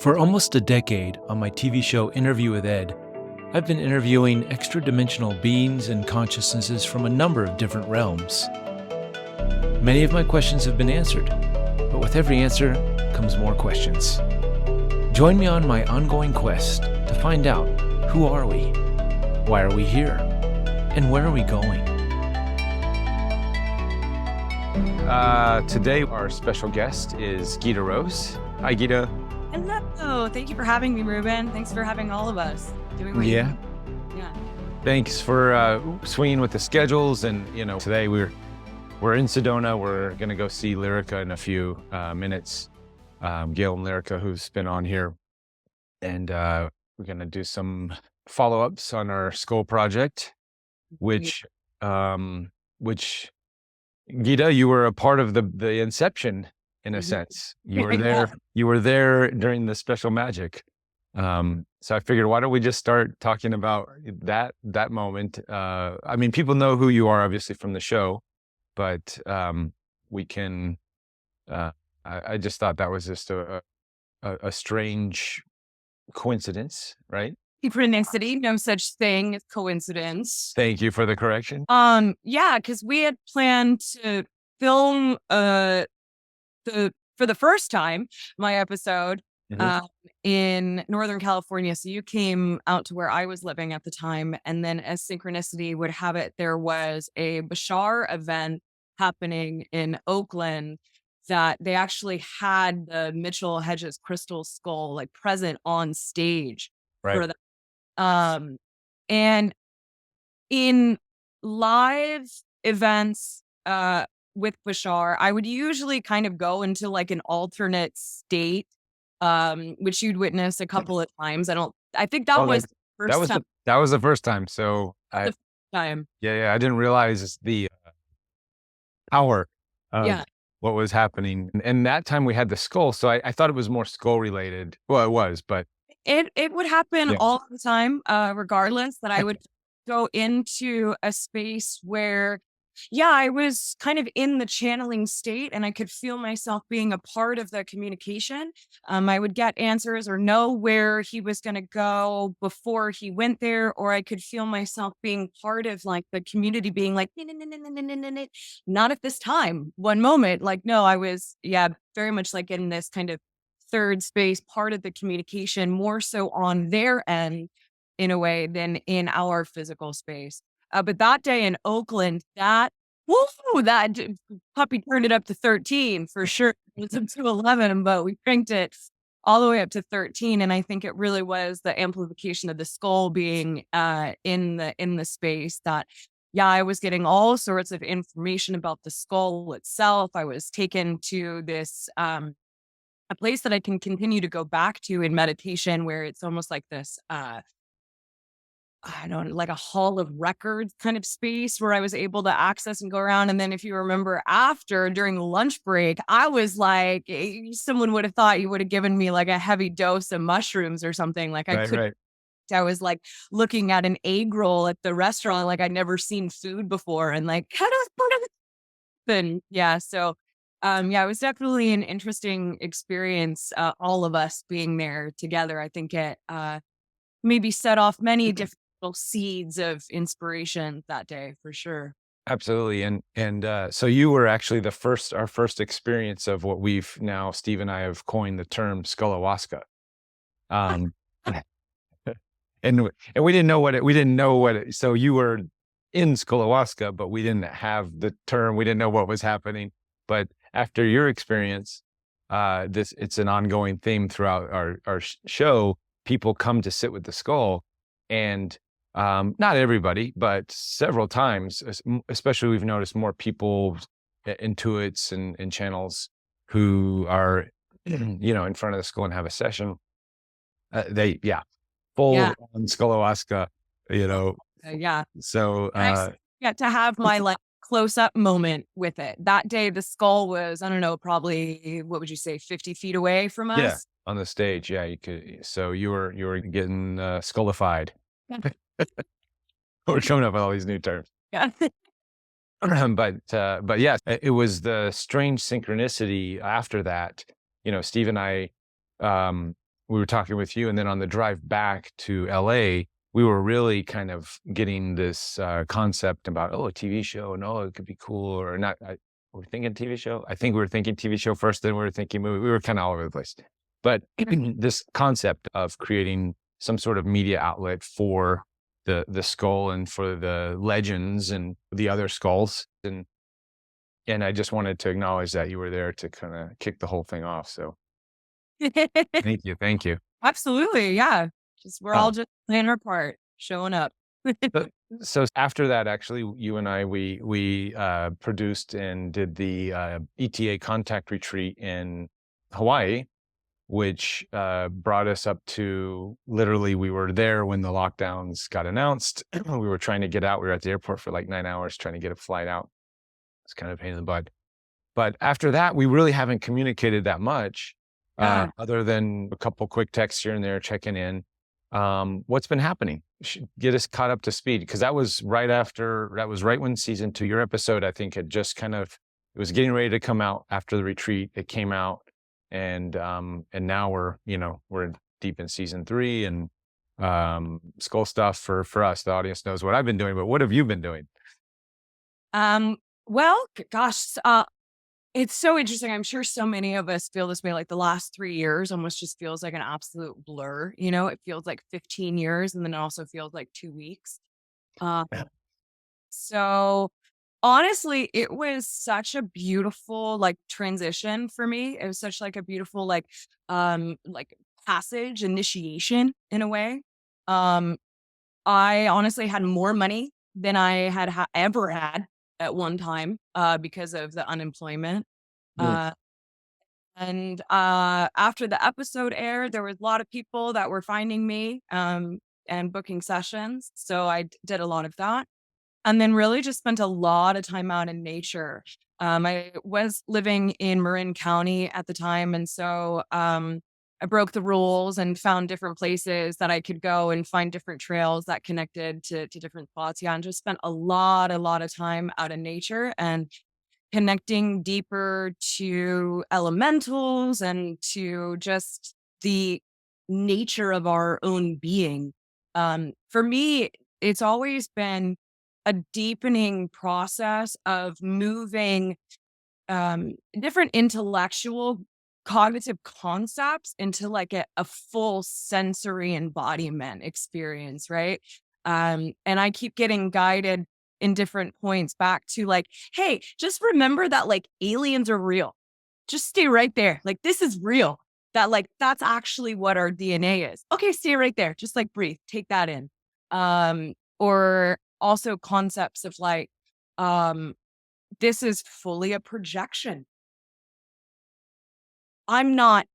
For almost a decade on my TV show Interview with Ed, I've been interviewing extra-dimensional beings and consciousnesses from a number of different realms. Many of my questions have been answered, but with every answer comes more questions. Join me on my ongoing quest to find out, who are we? Why are we here? And where are we going? Today, our special guest is Gita Rose. Hi, Gita. Hello. Thank you for having me, Reuben. Thanks for having all of us doing what you do. Yeah. Thanks for swinging with the schedules. And, today we're in Sedona. We're going to go see Lyrica in a few minutes. Gail and Lyrica, who's been on here. And we're going to do some follow-ups on our skull project, which Gita, you were a part of the inception, in a sense. You were there. You were there during the special magic. So I figured, why don't we just start talking about that moment? I mean, people know who you are, obviously, from the show, but we can. I just thought that was just a strange coincidence, right? Synchronicity, no such thing as coincidence. Thank you for the correction. Yeah, because we had planned to film for the first time my episode in Northern California. So you came out to where I was living at the time, and then as synchronicity would have it, there was a Bashar event happening in Oakland that they actually had the Mitchell-Hedges Crystal Skull like present on stage for that. And in live events with Bashar, I would usually kind of go into like an alternate state, which you'd witness a couple of times. I think that was the first time. That was the first time. So the first time. Yeah. I didn't realize the power of what was happening. And that time we had the skull. So I thought it was more skull related. Well, it was, but it would happen all the time, regardless, that I would go into a space where, I was kind of in the channeling state and I could feel myself being a part of the communication. I would get answers or know where he was going to go before he went there, or I could feel myself being part of like the community being like, not at this time, one moment. Like, no, I was, very much like in this kind of third space, part of the communication, more so on their end in a way than in our physical space. But that day in Oakland, that puppy turned it up to 13 for sure. It was up to 11, but we cranked it all the way up to 13. And I think it really was the amplification of the skull being in the space that, I was getting all sorts of information about the skull itself. I was taken to this a place that I can continue to go back to in meditation, where it's almost like this, like a hall of records kind of space where I was able to access and go around. And then if you remember during the lunch break, I was like, someone would have thought you would have given me like a heavy dose of mushrooms or something. Like I was like looking at an egg roll at the restaurant, like I'd never seen food before. And like, how does it so it was definitely an interesting experience, all of us being there together. I think it maybe set off many different seeds of inspiration that day, for sure. Absolutely. And so you were actually our first experience of what we've now, Steve and I have coined the term Skullawaska. And we didn't know what it, so you were in Skullawaska, but we didn't have the term. We didn't know what was happening. But after your experience, it's an ongoing theme throughout our show. People come to sit with the skull, and not everybody, but several times, especially we've noticed more people, intuits and channels who are, in front of the skull and have a session. Full on Skullawaska, So I get to have my like close up moment with it. That day, the skull was, I don't know, probably, what would you say, 50 feet away from us? Yeah, on the stage. Yeah, you could. So you were getting skullified. We're coming up with all these new terms. Yeah. But yes, it was the strange synchronicity after that. Steve and I we were talking with you, and then on the drive back to LA, we were really kind of getting this concept about, oh, a TV show, no, it could be cool or not. Were we thinking TV show? I think we were thinking TV show first, then we were thinking movie. We were kind of all over the place. But this concept of creating some sort of media outlet for the skull and for the legends and the other skulls. And I just wanted to acknowledge that you were there to kind of kick the whole thing off. So thank you. Thank you. Absolutely. Yeah. We're all just playing our part, showing up. So after that, actually, you and I, we produced and did the ETA contact retreat in Hawaii, which brought us up to literally, we were there when the lockdowns got announced. We were trying to get out. We were at the airport for like 9 hours trying to get a flight out. It's kind of a pain in the butt. But after that, we really haven't communicated that much, other than a couple quick texts here and there, checking in. What's been happening? Get us caught up to speed, because that was right when season 2, your episode, I think, had just it was getting ready to come out after the retreat. It came out, and now we're deep in season 3, and skull stuff for us. The audience knows what I've been doing, but what have you been doing? Well, gosh, it's so interesting. I'm sure so many of us feel this way. Like the last 3 years almost just feels like an absolute blur. It feels like 15 years, and then it also feels like 2 weeks. So honestly, it was such a beautiful transition for me. It was such a beautiful passage, initiation in a way. I honestly had more money than I had ever had at one time because of the unemployment. And after the episode aired, there was a lot of people that were finding me and booking sessions. So I did a lot of that. And then really just spent a lot of time out in nature. I was living in Marin County at the time. And so I broke the rules and found different places that I could go and find different trails that connected to different spots. Yeah, and just spent a lot of time out in nature and connecting deeper to elementals and to just the nature of our own being. For me, it's always been a deepening process of moving different intellectual cognitive concepts into a full sensory embodiment experience, right? And I keep getting guided in different points back to hey, just remember that aliens are real. Just stay right there. This is real. That that's actually what our DNA is. Okay, stay right there. Just breathe, take that in. Or also concepts of this is fully a projection. I'm not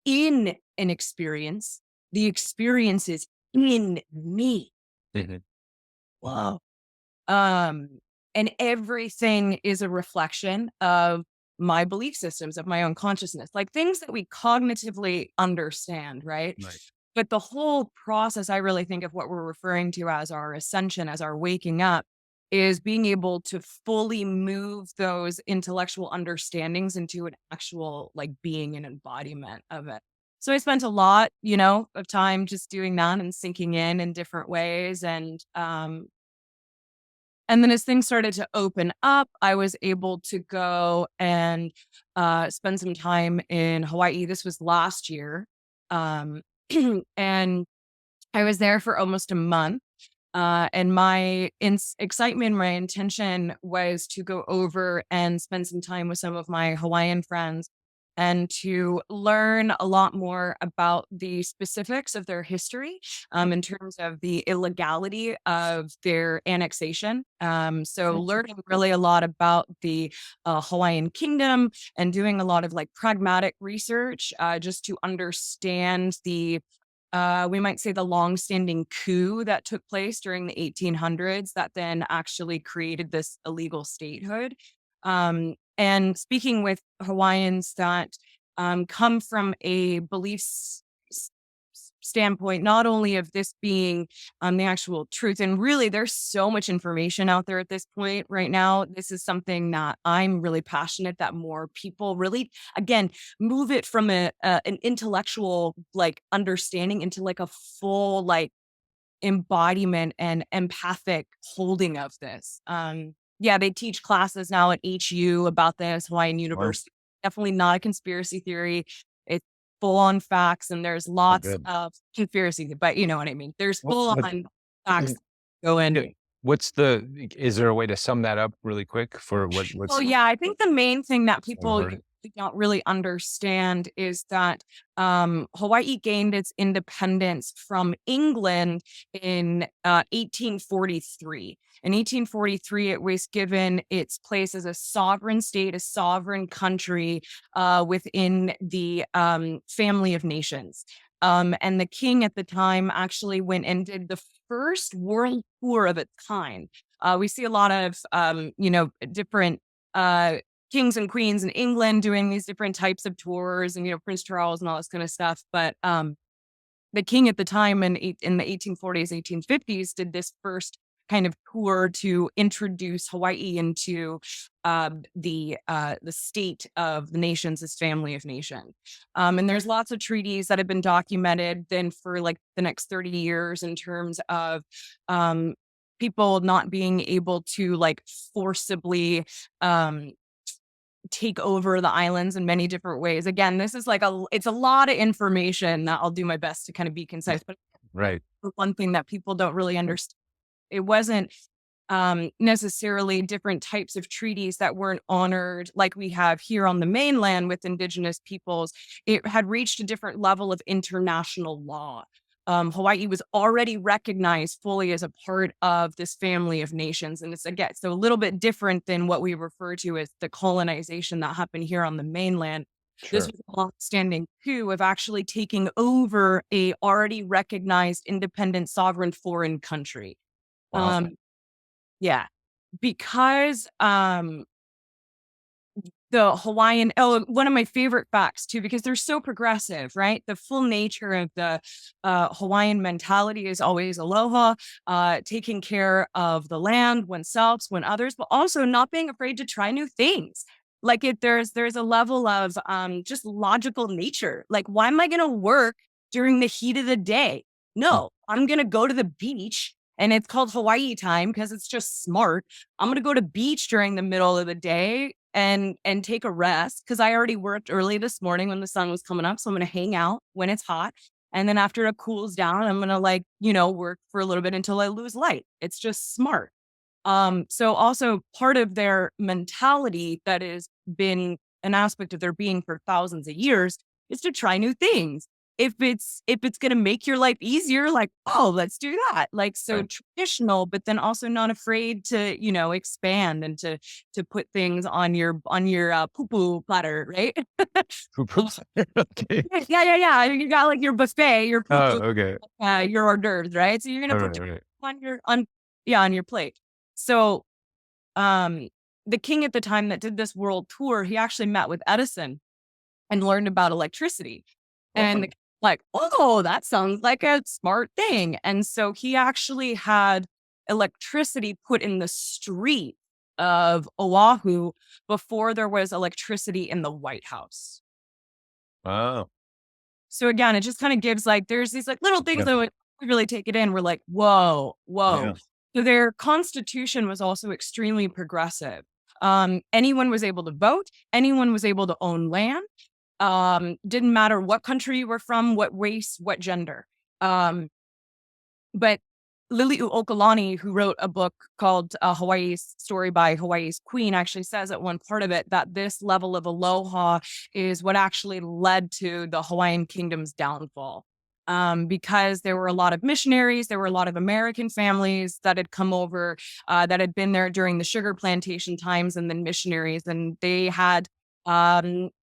in an experience. The experience is in me. Mm-hmm. Wow. And everything is a reflection of my belief systems, of my own consciousness, things that we cognitively understand, right? But the whole process, I really think of what we're referring to as our ascension, as our waking up, is being able to fully move those intellectual understandings into an actual being and embodiment of it. So I spent a lot, of time just doing that and sinking in different ways. And then as things started to open up, I was able to go and spend some time in Hawaii. This was last year. And I was there for almost a month. And my excitement, my intention was to go over and spend some time with some of my Hawaiian friends and to learn a lot more about the specifics of their history in terms of the illegality of their annexation. So learning really a lot about the Hawaiian kingdom and doing a lot of pragmatic research just to understand the we might say the long-standing coup that took place during the 1800s that then actually created this illegal statehood. And speaking with Hawaiians that come from a belief standpoint, not only of this being the actual truth, and really there's so much information out there at this point right now. This is something that I'm really passionate that more people really, again, move it from an intellectual like understanding into like a full like embodiment and empathic holding of this. Yeah, they teach classes now at HU about this, Hawaiian University. Definitely not a conspiracy theory. It's full on facts, and there's lots of conspiracy, but you know what I mean. There's full on facts go in. Is there a way to sum that up really quick for what's Well, yeah, I think the main thing that people don't really understand is that Hawaii gained its independence from England in 1843. In 1843, it was given its place as a sovereign state, a sovereign country within the family of nations. And the king at the time actually went and did the first world tour of its kind. We see a lot of, different kings and queens in England doing these different types of tours and, Prince Charles and all this kind of stuff. But the king at the time in the 1840s, 1850s did this first kind of tour to introduce Hawaii into the state of the nations, this family of nations. And there's lots of treaties that have been documented then for like the next 30 years in terms of people not being able to like forcibly take over the islands in many different ways. Again, this is like it's a lot of information that I'll do my best to kind of be concise, but right. One thing that people don't really understand, it wasn't necessarily different types of treaties that weren't honored like we have here on the mainland with indigenous peoples. It had reached a different level of international law. Hawaii was already recognized fully as a part of this family of nations. And it's again, so a little bit different than what we refer to as the colonization that happened here on the mainland. Sure. This was a long-standing coup of actually taking over a already recognized independent sovereign foreign country. Wow. Yeah, because the Hawaiian, one of my favorite facts too, because they're so progressive, right? The full nature of the Hawaiian mentality is always aloha, taking care of the land, oneself, when others, but also not being afraid to try new things. Like there's a level of just logical nature. Like, why am I going to work during the heat of the day? No, I'm going to go to the beach. And it's called Hawaii time because it's just smart. I'm going to go to beach during the middle of the day and take a rest because I already worked early this morning when the sun was coming up. So I'm going to hang out when it's hot. And then after it cools down, I'm going to work for a little bit until I lose light. It's just smart. So also part of their mentality that has been an aspect of their being for thousands of years is to try new things. If it's going to make your life easier, like, oh, let's do that. Like, so right. Traditional, but then also not afraid to, expand and to put things on your poo-poo platter, right? Poo-poo platter, okay. Yeah. You got like your buffet, your poo-poo, okay. Your hors d'oeuvres, right? So you're going to put on your plate. So, the king at the time that did this world tour, he actually met with Edison and learned about electricity. And like, oh, that sounds like a smart thing. And so he actually had electricity put in the street of Oahu before there was electricity in the White House. Wow. So again, it just kind of gives like, there's these like little things that we really take it in. We're like, whoa. Yeah. So their constitution was also extremely progressive. Anyone was able to vote. Anyone was able to own land. Didn't matter what country you were from, what race, what gender. But Liliuokalani, who wrote a book called Hawaii's Story by Hawaii's Queen, actually says at one part of it that this level of aloha is what actually led to the Hawaiian kingdom's downfall. Because there were a lot of missionaries, there were a lot of American families that had come over, that had been there during the sugar plantation times, and then missionaries, and they had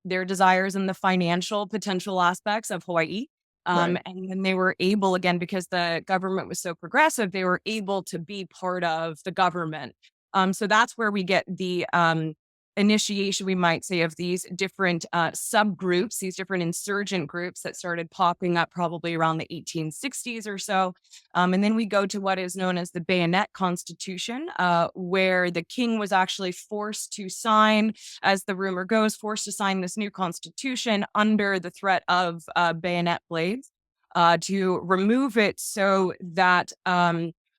their desires and the financial potential aspects of Hawaii. And then they were able, again, because the government was so progressive, they were able to be part of the government. So that's where we get the initiation, we might say, of these different subgroups, these different insurgent groups that started popping up probably around the 1860s or so. And then we go to what is known as the Bayonet Constitution, where the king was actually forced to sign, as the rumor goes, forced to sign this new constitution under the threat of bayonet blades, to remove it so that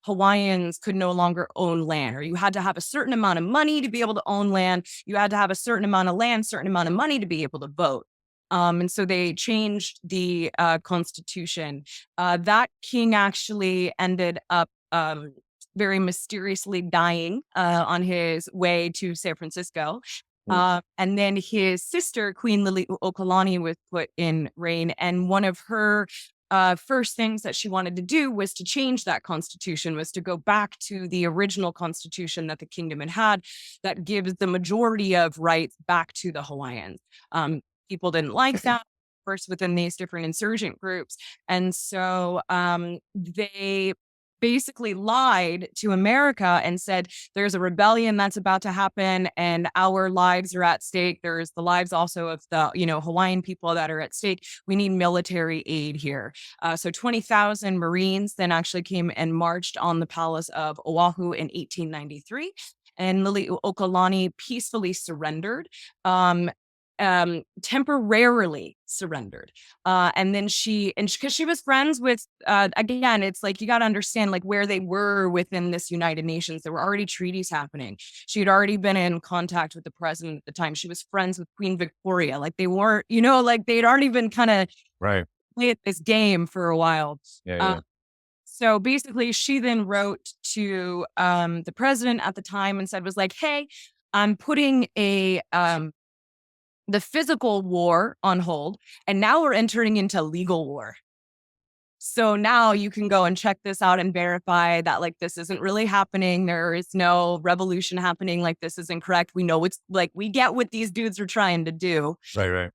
Hawaiians could no longer own land, or you had to have a certain amount of money to be able to own land. You had to have a certain amount of land, certain amount of money to be able to vote. And so they changed the constitution. That king actually ended up very mysteriously dying on his way to San Francisco. And then his sister, Queen Liliuokalani, was put in reign. And one of her first things that she wanted to do was to change that constitution, was to go back to the original constitution that the kingdom had that gives the majority of rights back to the Hawaiians. People didn't like that, of course, within these different insurgent groups. And so they basically lied to America and said, there's a rebellion that's about to happen and our lives are at stake. There's the lives also of the, Hawaiian people that are at stake. We need military aid here. So 20,000 Marines then actually came and marched on the palace of Oahu in 1893. And Liliuokalani peacefully surrendered. Temporarily surrendered. And then because she was friends with, again, it's like, you got to understand like where they were within this United Nations. There were already treaties happening. She had already been in contact with the president at the time. She was friends with Queen Victoria. Like they weren't, like they'd already been kind of played this game for a while. So basically she then wrote to the president at the time and said, was like, hey, I'm putting the physical war on hold, and now we're entering into legal war. So now you can go and check this out and verify that like this isn't really happening. There is no revolution happening. Like this is incorrect. We know it's like, we get what these dudes are trying to do. Right.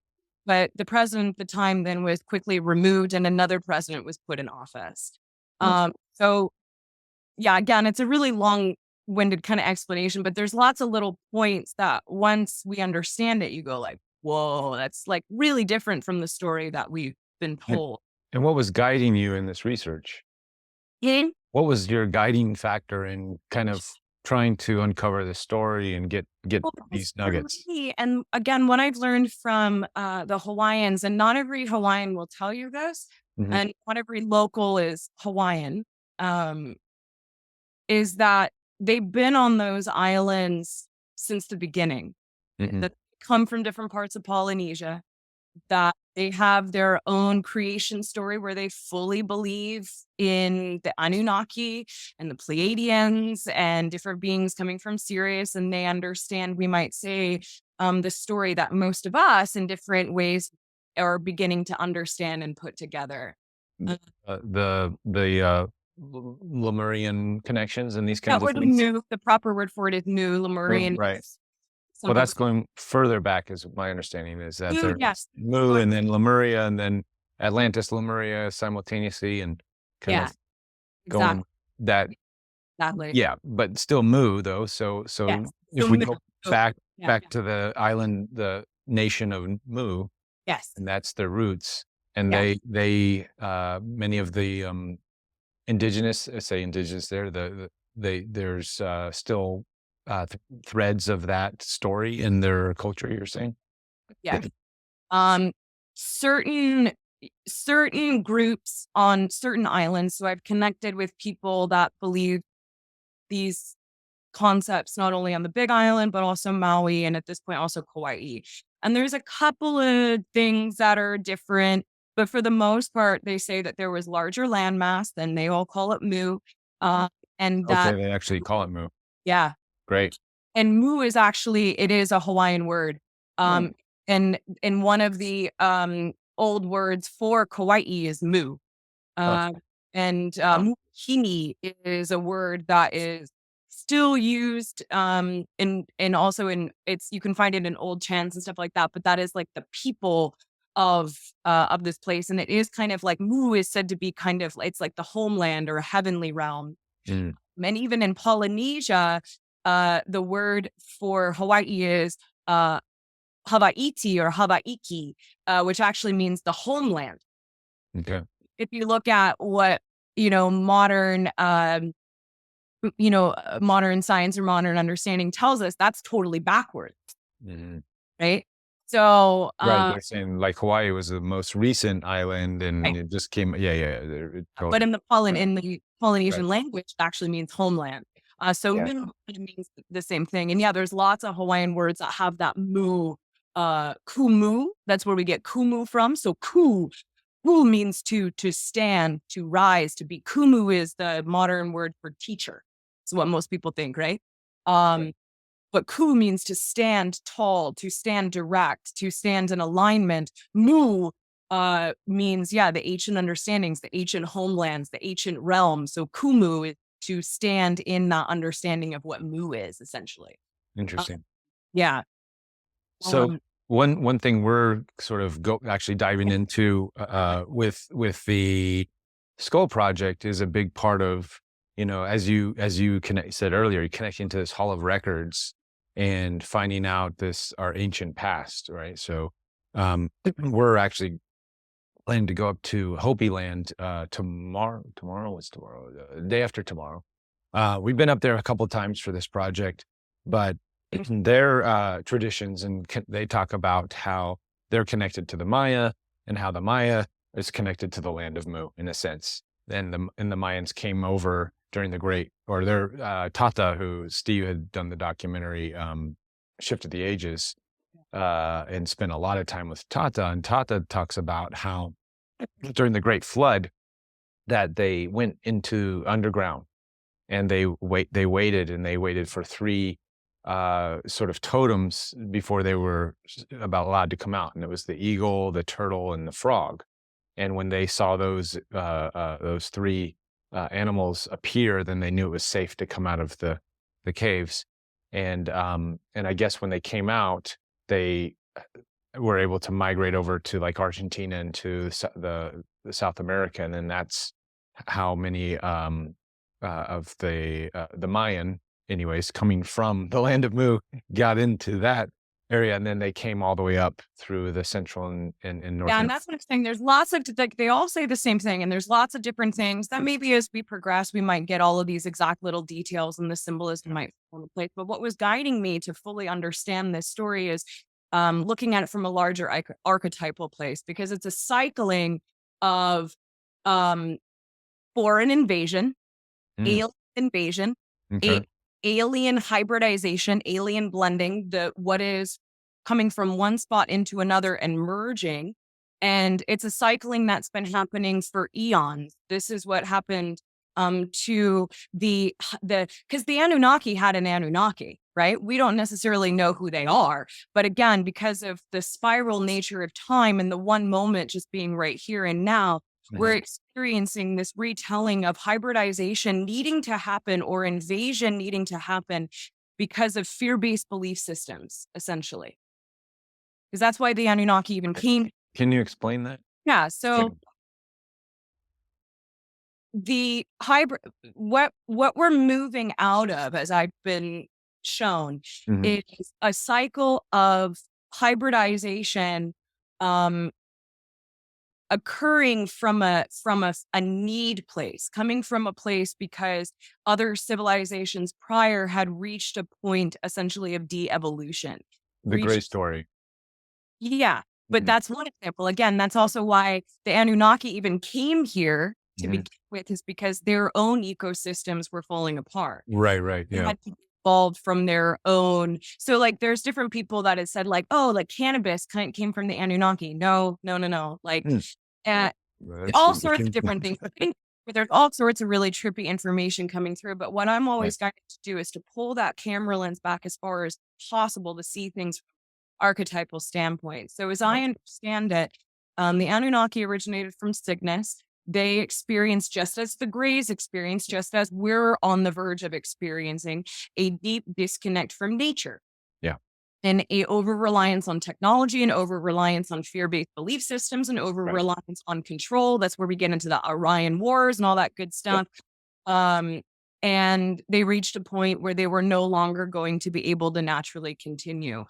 But the president at the time then was quickly removed and another president was put in office. So yeah, again, it's a really long-winded kind of explanation, but there's lots of little points that once we understand it, you go like, whoa, that's like really different from the story that we've been told. And what was guiding you in this research? What was your guiding factor in kind of trying to uncover the story and get these nuggets? And again, what I've learned from the Hawaiians, and not every Hawaiian will tell you this, and not every local is Hawaiian, is that they've been on those islands since the beginning, that come from different parts of Polynesia, that they have their own creation story where they fully believe in the Anunnaki and the Pleiadians and different beings coming from Sirius. And they understand, we might say, the story that most of us in different ways are beginning to understand and put together. The Lemurian connections and these kinds of things. New, the proper word for it is new Lemurian. Right. Well, that's going further back, is my understanding, is that there's Mu and then Lemuria and then Atlantis, Lemuria simultaneously, and kind of going that. Exactly. Yeah, but still Mu though. So if we go back to the island, the nation of Mu, and that's their roots, and they many of the indigenous, there's still threads of that story in their culture, you're saying? Yeah. Certain groups on certain islands. So I've connected with people that believe these concepts, not only on the Big Island, but also Maui, and at this point also Kauai. And there's a couple of things that are different, but for the most part, they say that there was larger landmass, and they all call it Mu. And that, they actually call it Mu. Yeah. Great. And Mu is actually, it is a Hawaiian word. And one of the old words for Kauai is Mu. And Muhini is a word that is still used and also in you can find it in old chants and stuff like that, but that is like the people of this place. And it is kind of like Mu is said to be kind of, it's like the homeland or a heavenly realm. And even in Polynesia, the word for Hawaii is Hawaiti or Hawaiki, which actually means the homeland. Okay. If you look at what, modern, modern science or modern understanding tells us, that's totally backwards. Mm-hmm. Right. So, Right. They're saying like Hawaii was the most recent island and right. it just came. Yeah. But in the Polynesian Right. language, it actually means homeland. So Yeah. it means the same thing. And yeah, there's lots of Hawaiian words that have that mu, kumu. That's where we get kumu from. So ku means to stand, to rise, to be. Kumu is the modern word for teacher. It's what most people think, right? But ku means to stand tall, to stand direct, to stand in alignment. Mu means, the ancient understandings, the ancient homelands, the ancient realms. So kumu is to stand in that understanding of what mu is, essentially. Interesting. Yeah. So one thing we're sort of actually diving into with the Skull Project is a big part of, as you said earlier, you're connecting to this hall of records and finding out our ancient past, right? So we're actually planning to go up to Hopi Land tomorrow. What's tomorrow? The day after tomorrow. We've been up there a couple of times for this project, but their traditions, and they talk about how they're connected to the Maya and how the Maya is connected to the land of Mu in a sense. And the Mayans came over during their Tata, who Steve had done the documentary Shift of the Ages, and spent a lot of time with Tata. And Tata talks about how during the Great Flood that they went into underground and they waited for 3 sort of totems before they were about allowed to come out. And it was the eagle, the turtle, and the frog. And when they saw those 3 animals appear, then they knew it was safe to come out of the caves. And I guess when they came out, they were able to migrate over to like Argentina and to the South America. And then that's how many of the Mayan, anyways, coming from the land of Mu, got into that area, and then they came all the way up through the central and north. Yeah, and that's what I'm saying. There's lots of, like, they all say the same thing, and there's lots of different things that maybe as we progress, we might get all of these exact little details and the symbolism might fall into place. But what was guiding me to fully understand this story is looking at it from a larger archetypal place, because it's a cycling of foreign invasion, alien invasion, alien hybridization, alien blending, what is coming from one spot into another and merging. And it's a cycling that's been happening for eons. This is what happened to because the Anunnaki had an Anunnaki, right? We don't necessarily know who they are. But again, because of the spiral nature of time and the one moment just being right here and now, we're experiencing this retelling of hybridization needing to happen or invasion needing to happen because of fear-based belief systems, essentially. Because that's why the Anunnaki even came. Can you explain that? Yeah. So the hybrid, what we're moving out of, as I've been shown, is a cycle of hybridization occurring from a need place, coming from a place because other civilizations prior had reached a point essentially of de-evolution. The gray story. Yeah. But that's one example. Again, that's also why the Anunnaki even came here to begin with, is because their own ecosystems were falling apart. Right. Yeah. They had to evolve from their own. So like there's different people that have said like, oh, like cannabis came from the Anunnaki. No. Like all sorts of different things. There's all sorts of really trippy information coming through. But what I'm always guided to do is to pull that camera lens back as far as possible to see things from archetypal standpoint. So as I understand it, the Anunnaki originated from Cygnus. They experienced, just as the Greys experienced, just as we're on the verge of experiencing, a deep disconnect from nature. Yeah. And a over-reliance on technology, and over-reliance on fear-based belief systems, and over-reliance on control. That's where we get into the Orion Wars and all that good stuff. and they reached a point where they were no longer going to be able to naturally continue.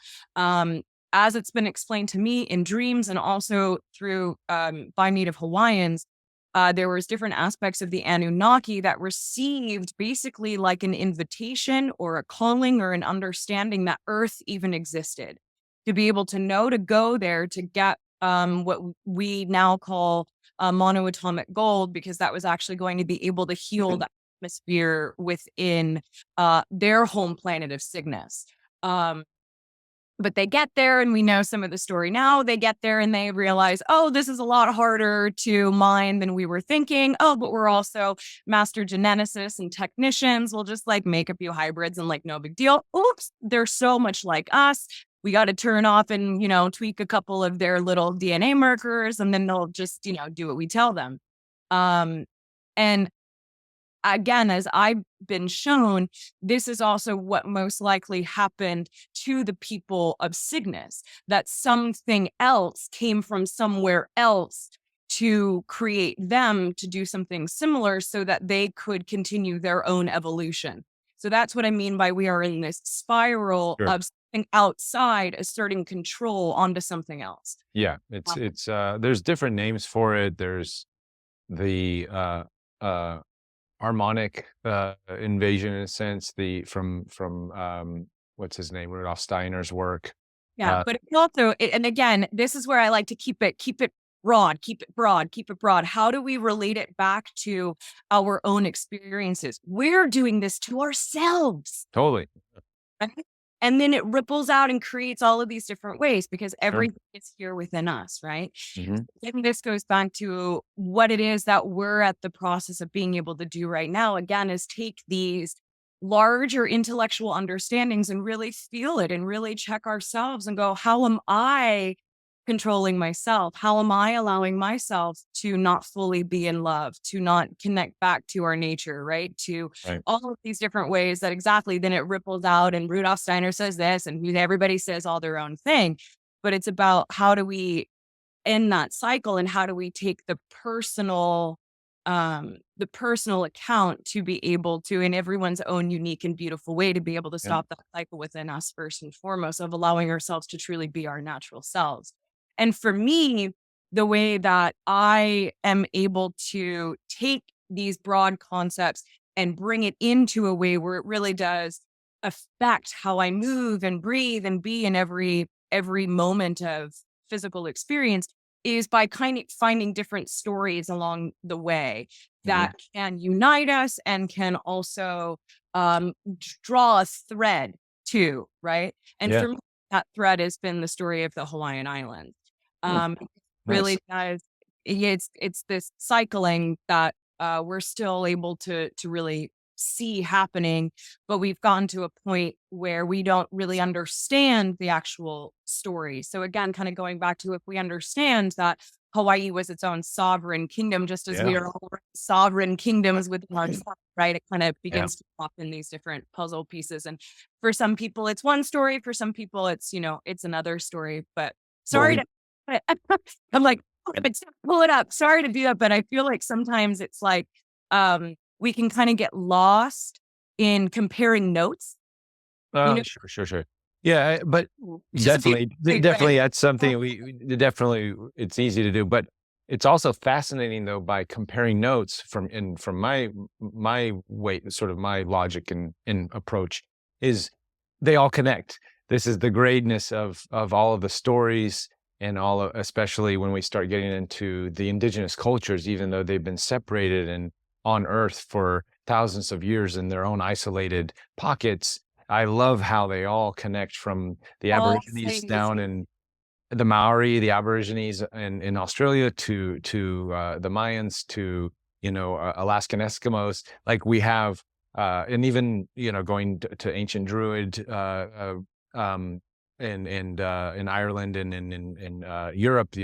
As it's been explained to me in dreams and also through by Native Hawaiians, there was different aspects of the Anunnaki that received basically like an invitation or a calling or an understanding that Earth even existed, to be able to know to go there to get what we now call monoatomic gold, because that was actually going to be able to heal the atmosphere within their home planet of Cygnus. But they get there, and we know some of the story now. They get there and they realize, oh, this is a lot harder to mine than we were thinking. Oh, but we're also master geneticists and technicians. We'll just like make a few hybrids and like no big deal. Oops, they're so much like us. We got to turn off and, tweak a couple of their little DNA markers, and then they'll just, do what we tell them. And again, as I've been shown, this is also what most likely happened to the people of Cygnus, that something else came from somewhere else to create them to do something similar so that they could continue their own evolution. So that's what I mean by we are in this spiral of something outside asserting control onto something else. Yeah, it's there's different names for it. There's the harmonic invasion, in a sense, from what's his name, Rudolf Steiner's work. Yeah, but it's also, and again, this is where I like to keep it broad, keep it broad. How do we relate it back to our own experiences? We're doing this to ourselves. Totally. Right? And then it ripples out and creates all of these different ways, because everything is here within us, right? Mm-hmm. And this goes back to what it is that we're at the process of being able to do right now, again, is take these larger intellectual understandings and really feel it and really check ourselves and go, how am I controlling myself? How am I allowing myself to not fully be in love, to not connect back to our nature, right? All of these different ways that exactly then it ripples out, and Rudolf Steiner says this and everybody says all their own thing. But it's about how do we end that cycle, and how do we take the personal account to be able to, in everyone's own unique and beautiful way, to be able to stop that cycle within us first and foremost, of allowing ourselves to truly be our natural selves. And for me, the way that I am able to take these broad concepts and bring it into a way where it really does affect how I move and breathe and be in every moment of physical experience is by kind of finding different stories along the way that can unite us and can also draw a thread too, right? And for me, that thread has been the story of the Hawaiian Islands. Really does. It's this cycling that we're still able to really see happening, but we've gotten to a point where we don't really understand the actual story. So again, kind of going back to, if we understand that Hawaii was its own sovereign kingdom, just as we are all sovereign kingdoms within ourselves, right? It kind of begins to pop in these different puzzle pieces. And for some people, it's one story. For some people, it's, it's another story. But sorry to I'm like, pull it up. Sorry to do that, but I feel like sometimes it's like we can kind of get lost in comparing notes. Sure. Yeah, but definitely that's something we definitely, it's easy to do, but it's also fascinating though, by comparing notes from my way, sort of my logic and approach is they all connect. This is the greatness of all of the stories. And especially when we start getting into the indigenous cultures, even though they've been separated and on Earth for thousands of years in their own isolated pockets, I love how they all connect, from the Aborigines down in the Maori, the Aborigines in Australia, to the Mayans, to Alaskan Eskimos. Like we have, and even going to ancient Druid. In Ireland and in Europe,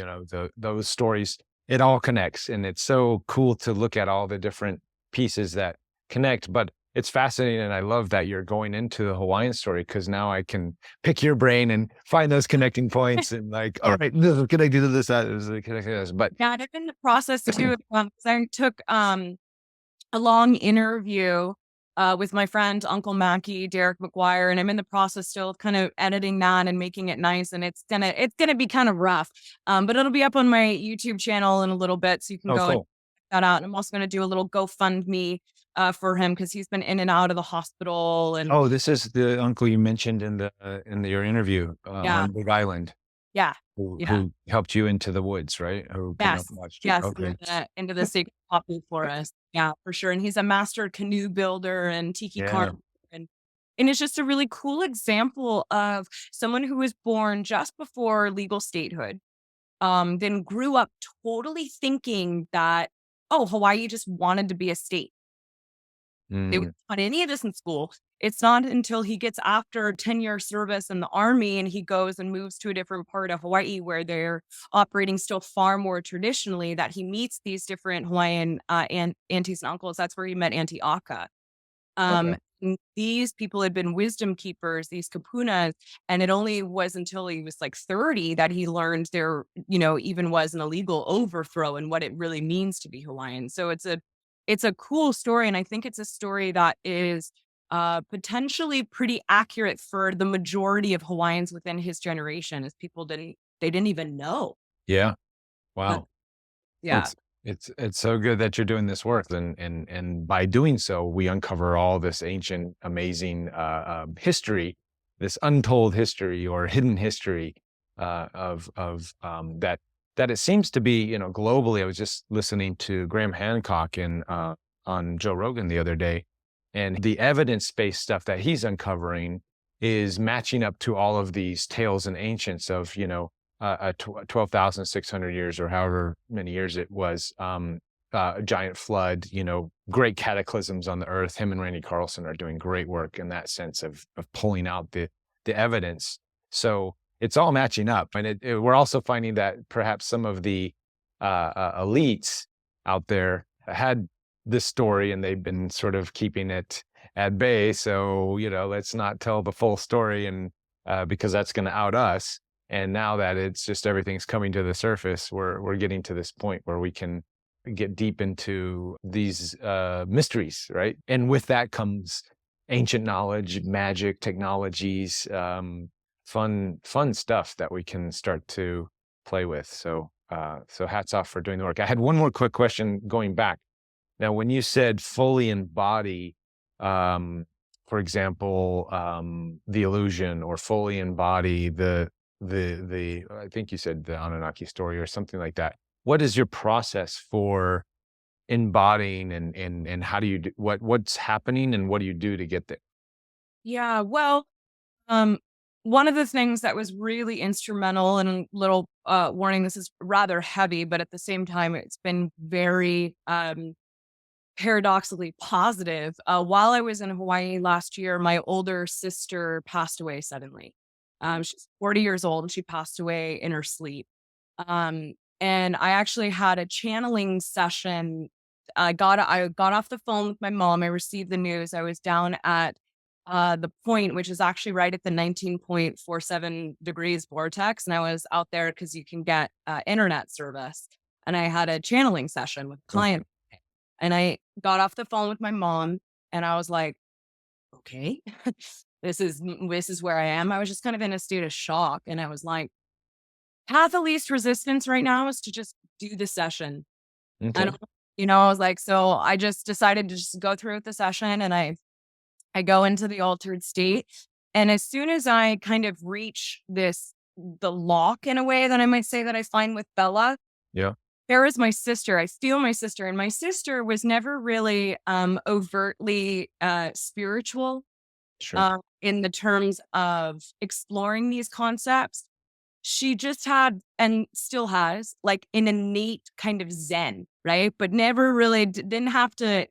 those stories, it all connects, and it's so cool to look at all the different pieces that connect. But it's fascinating, and I love that you're going into the Hawaiian story, because now I can pick your brain and find those connecting points, and like, all right, this is connected to this, that is connected to this. But yeah, and in the process too, I took a long interview with my friend Uncle Mackie, Derek McGuire, and I'm in the process still of kind of editing that and making it nice. And it's gonna be kind of rough, but it'll be up on my YouTube channel in a little bit, so you can Oh, go and cool. check that out. And I'm also gonna do a little GoFundMe for him because he's been in and out of the hospital. And Oh, this is the uncle you mentioned in your interview yeah, on Big Island, yeah, who yeah. who helped you into the woods, right? Who came up Yes, and watched you. yes, Okay. into the sacred poppy forest. Yeah, for sure. And he's a master canoe builder and tiki Yeah. carver, and it's just a really cool example of someone who was born just before legal statehood, then grew up totally thinking that, oh, Hawaii just wanted to be a state. They weren't Mm, taught any of this in school. It's not until he gets after 10-year service in the army and he goes and moves to a different part of Hawaii where they're operating still far more traditionally that he meets these different Hawaiian aunties and uncles. That's where he met Auntie Aka. okay. And these people had been wisdom keepers, these kapunas, and it only was until he was like 30 that he learned there, even was an illegal overthrow and what it really means to be Hawaiian. So it's a cool story, and I think it's a story that is potentially pretty accurate for the majority of Hawaiians within his generation, as people didn't even know. Yeah. But Wow. Well, yeah, it's so good that you're doing this work, and by doing so, we uncover all this ancient, amazing history, this untold history or hidden history of that it seems to be, globally. I was just listening to Graham Hancock on Joe Rogan the other day, and the evidence-based stuff that he's uncovering is matching up to all of these tales and ancients of 12,600 years or however many years it was, a giant flood, great cataclysms on the earth. Him and Randy Carlson are doing great work in that sense of pulling out the evidence. So it's all matching up. And we're also finding that perhaps some of the elites out there had this story and they've been sort of keeping it at bay. So, let's not tell the full story and because that's going to out us. And now that it's just everything's coming to the surface, we're getting to this point where we can get deep into these mysteries, right? And with that comes ancient knowledge, magic, technologies, fun stuff that we can start to play with. So so hats off for doing the work. I had one more quick question going back. Now, when you said fully embody, for example, the illusion, or fully embody the I think you said the Anunnaki story or something like that. What is your process for embodying, and how do you do what's happening and what do you do to get there? yeah. Well, Um, one of the things that was really instrumental, and a little warning, this is rather heavy, but at the same time, it's been very paradoxically positive. While I was in Hawaii last year, my older sister passed away suddenly. She's 40 years old and she passed away in her sleep. Um, and I actually had a channeling session. I got off the phone with my mom. I received the news. I was down at the point, which is actually right at the 19.47 degrees vortex. And I was out there because you can get internet service. And I had a channeling session with a Okay. client. And I got off the phone with my mom and I was like, okay, this is where I am. I was just kind of in a state of shock. And I was like, path of least resistance right now is to just do the session. I Okay. don't, I was like, so I just decided to just go through with the session, and I go into the altered state. And as soon as I kind of reach the lock in a way that I might say that I find with Bella, Yeah. there is my sister. I feel my sister, and my sister was never really overtly spiritual Sure. in the terms of exploring these concepts. She just had, and still has, like an innate kind of zen, right? But never really didn't have to.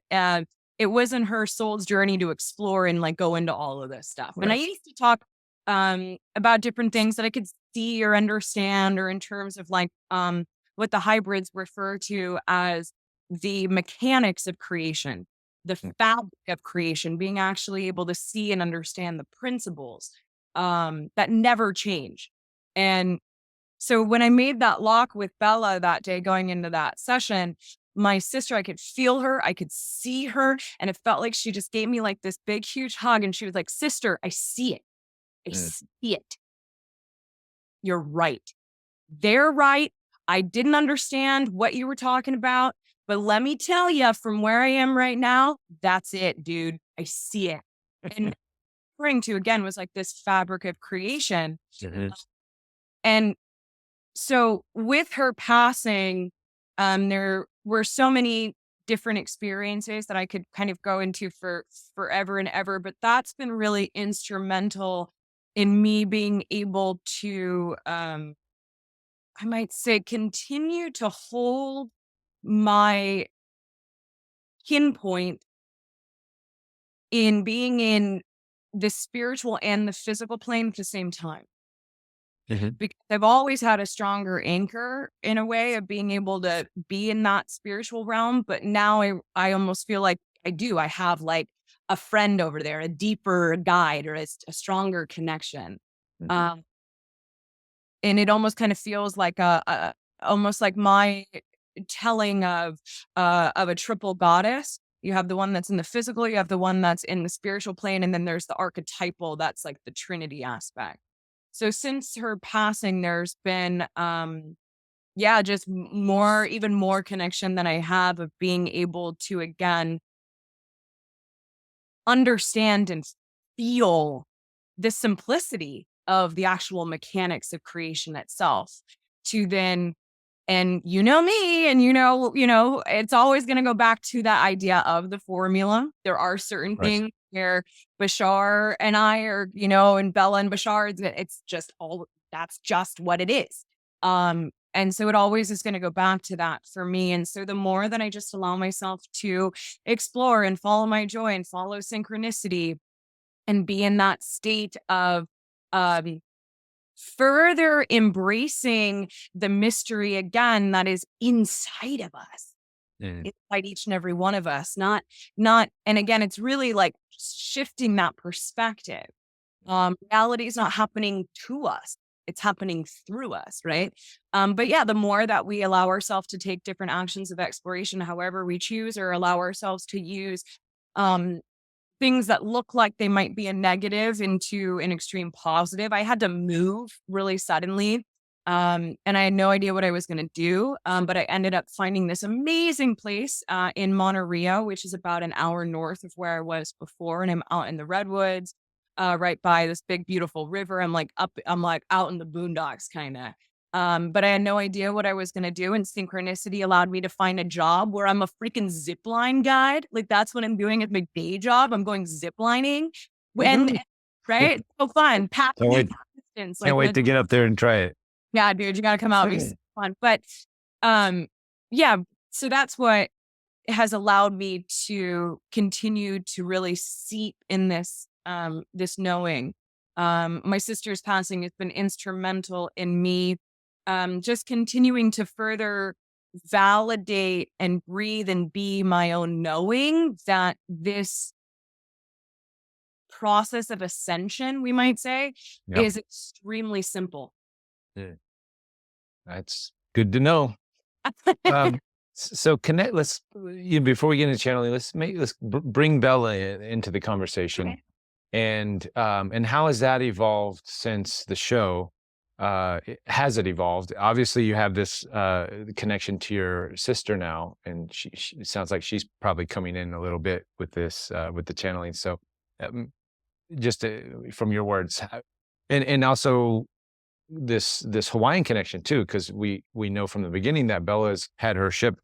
It wasn't her soul's journey to explore and like go into all of this stuff. And I Right. used to talk about different things that I could see or understand, or in terms of like what the hybrids refer to as the mechanics of creation, the Mm. fabric of creation, being actually able to see and understand the principles that never change. And so when I made that lock with Bella that day going into that session, my sister, I could feel her, I could see her, and it felt like she just gave me like this big, huge hug. And she was like, sister, I see it. I see it. You're right. They're right. I didn't understand what you were talking about, but let me tell you from where I am right now, that's it, dude. I see it. And referring to again was like this fabric of creation. And so with her passing, there were so many different experiences that I could kind of go into for forever and ever, but that's been really instrumental in me being able to, I might say, continue to hold my pinpoint in being in the spiritual and the physical plane at the same time. Because I've always had a stronger anchor in a way of being able to be in that spiritual realm. But now I almost feel like I have like a friend over there, a deeper guide or a stronger connection. And it almost kind of feels like almost like my telling of a triple goddess. You have the one that's in the physical, you have the one that's in the spiritual plane, and then there's the archetypal, that's like the Trinity aspect. So since her passing, there's been, just even more connection than I have of being able to, again, understand and feel the simplicity of the actual mechanics of creation itself to then, and you know me, and it's always going to go back to that idea of the formula. There are certain things where Bashar and I are, and Bella and Bashar, it's just that's just what it is. And so it always is going to go back to that for me. And so the more that I just allow myself to explore and follow my joy and follow synchronicity and be in that state of further embracing the mystery again that is inside of us, inside each and every one of us, not, and again, it's really like shifting that perspective. Reality is not happening to us. It's happening through us, right? But yeah, the more that we allow ourselves to take different actions of exploration, however we choose, or allow ourselves to use things that look like they might be a negative into an extreme positive. I had to move really suddenly. And I had no idea what I was going to do. But I ended up finding this amazing place in Monterey, which is about an hour north of where I was before. And I'm out in the redwoods, right by this big, beautiful river. I'm like out in the boondocks kind of. But I had no idea what I was going to do. And synchronicity allowed me to find a job where I'm a freaking zipline guide. Like that's what I'm doing at my day job. I'm going ziplining. And right? So fun. Can't wait, distance, can't wait to get up there and try it. Yeah, dude, you got to come out. It's fun. But so that's what has allowed me to continue to really seep in this this knowing. My sister's passing has been instrumental in me just continuing to further validate and breathe and be my own knowing that this process of ascension, we might say, is extremely simple. Yeah. That's good to know. So connect. Before we get into channeling, let's bring Bella into the conversation. Okay. And how has that evolved since the show? Has it evolved? Obviously, you have this connection to your sister now, and she it sounds like she's probably coming in a little bit with this with the channeling. So, just from your words, and also this Hawaiian connection too, because we know from the beginning that Bella's had her ship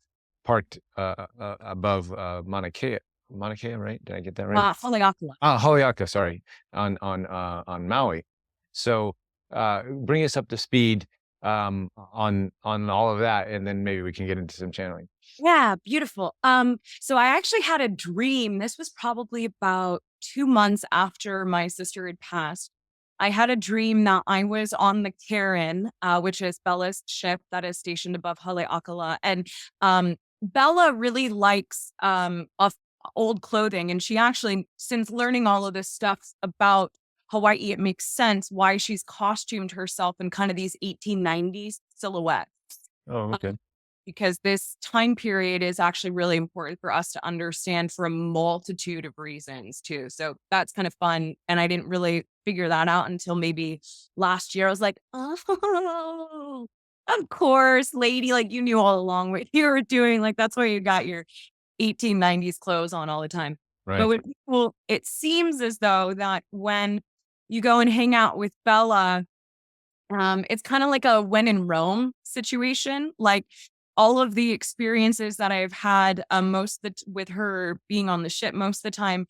parked above Mauna Kea, right? Did I get that right? Haleakala. Haleakala, sorry, on Maui. So bring us up to speed on all of that, and then maybe we can get into some channeling. Yeah, beautiful. So I actually had a dream. This was probably about 2 months after my sister had passed. I had a dream that I was on the Karen, which is Bella's ship that is stationed above Haleakala. And Bella really likes old clothing. And she actually, since learning all of this stuff about Hawaii, it makes sense why she's costumed herself in kind of these 1890s silhouettes. Oh, okay. because this time period is actually really important for us to understand for a multitude of reasons too. So that's kind of fun. And I didn't really figure that out until maybe last year. I was like, oh, of course, lady, like you knew all along what you were doing. Like that's why you got your 1890s clothes on all the time. Right. But with people, it seems as though that when you go and hang out with Bella, it's kind of like a when in Rome situation. Like all of the experiences that I've had, with her being on the ship, most of the time,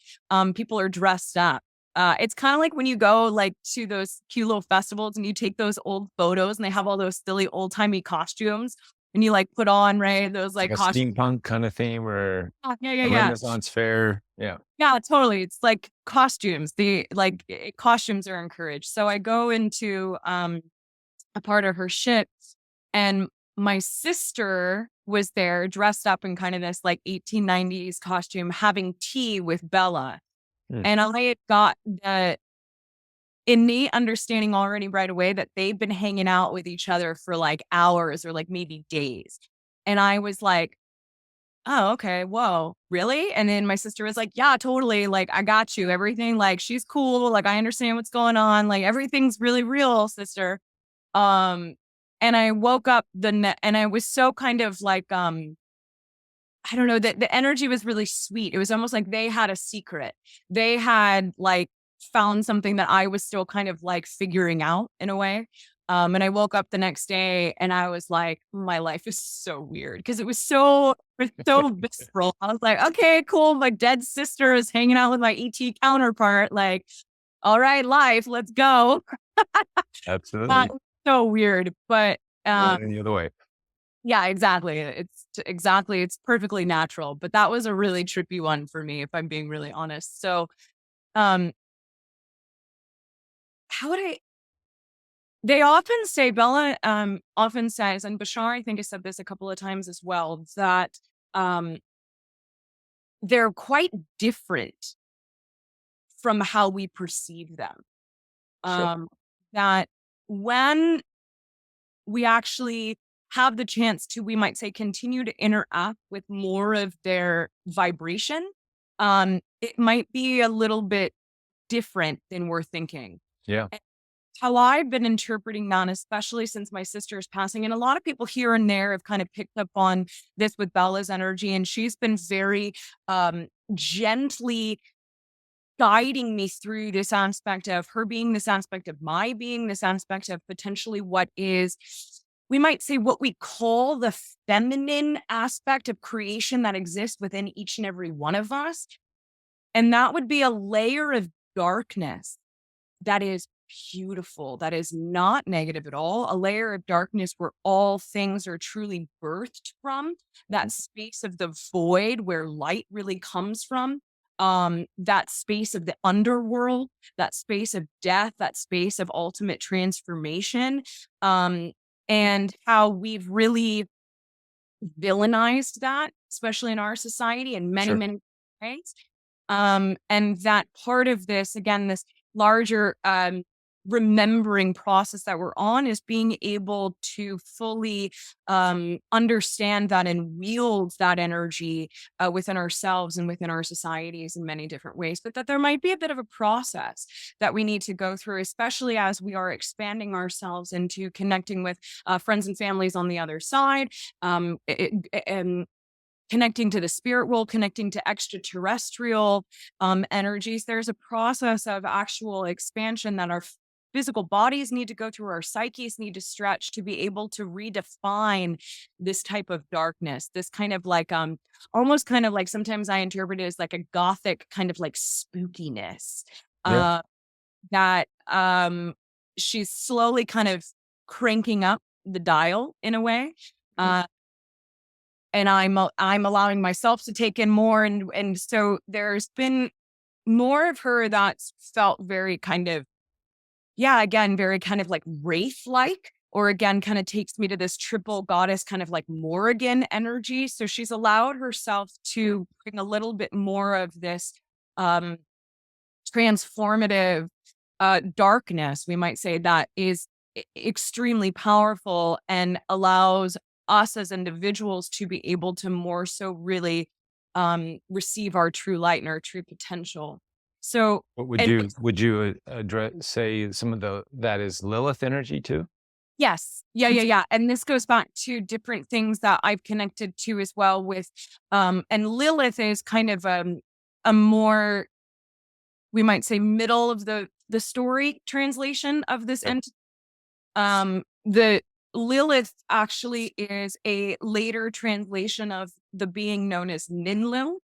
people are dressed up. It's kind of like when you go like to those cute little festivals and you take those old photos and they have all those silly old timey costumes and you like put on those like Like a costumes. steampunk kind of theme or a Yeah. Renaissance fair. Yeah. Yeah, totally. It's like costumes. Costumes are encouraged. So I go into a part of her ship and my sister was there dressed up in kind of this like 1890s costume having tea with Bella. And I had got the innate understanding already right away that they've been hanging out with each other for like hours or like maybe days. And I was like, oh, okay. Whoa, really? And then my sister was like, yeah, totally. Like, I got you. Everything, like, she's cool. Like, I understand what's going on. Like, everything's really real, sister. And I woke up and I was so kind of like, I don't know, that the energy was really sweet. It was almost like they had a secret. They had like found something that I was still kind of like figuring out in a way. And I woke up the next day and I was like, my life is so weird because it was so visceral. I was like, okay, cool. My dead sister is hanging out with my ET counterpart. Like, all right, life, let's go. Absolutely. So weird, but The other way. yeah, exactly. It's perfectly natural, but that was a really trippy one for me, if I'm being really honest. So, um, how would I? They often say Bella, often says, and Bashar, I think, has said this a couple of times as well, that um, they're quite different from how we perceive them. Sure. That when we actually have the chance to, we might say, continue to interact with more of their vibration, it might be a little bit different than we're thinking. Yeah. And how I've been interpreting that, especially since my sister's passing, and a lot of people here and there have kind of picked up on this with Bella's energy, and she's been very gently guiding me through this aspect of her being, this aspect of my being, this aspect of potentially what is, we might say, what we call the feminine aspect of creation that exists within each and every one of us. And that would be a layer of darkness that is beautiful, that is not negative at all, a layer of darkness where all things are truly birthed from, that space of the void where light really comes from. That space of the underworld, that space of death, that space of ultimate transformation, and how we've really villainized that, especially in our society in many, Sure. many ways. And that part of this, again, this larger remembering process that we're on is being able to fully understand that and wield that energy within ourselves and within our societies in many different ways, but that there might be a bit of a process that we need to go through, especially as we are expanding ourselves into connecting with friends and families on the other side, and connecting to the spirit world, connecting to extraterrestrial energies. There's a process of actual expansion that our physical bodies need to go through, our psyches need to stretch to be able to redefine this type of darkness, this kind of like, almost kind of like, sometimes I interpret it as like a gothic kind of like spookiness, Yeah. that she's slowly kind of cranking up the dial in a way. And I'm allowing myself to take in more, and so there's been more of her that's felt very kind of, yeah, again, very kind of like wraith-like, or again, kind of takes me to this triple goddess kind of like Morrigan energy. So she's allowed herself to bring a little bit more of this transformative darkness, we might say, that is extremely powerful and allows us as individuals to be able to more so really receive our true light and our true potential. So what would you address, say some of that is Lilith energy too? yes. Yeah. And this goes back to different things that I've connected to as well with, and Lilith is kind of a more, we might say, middle of the story translation of this entity. The Lilith actually is a later translation of the being known as Ninlil.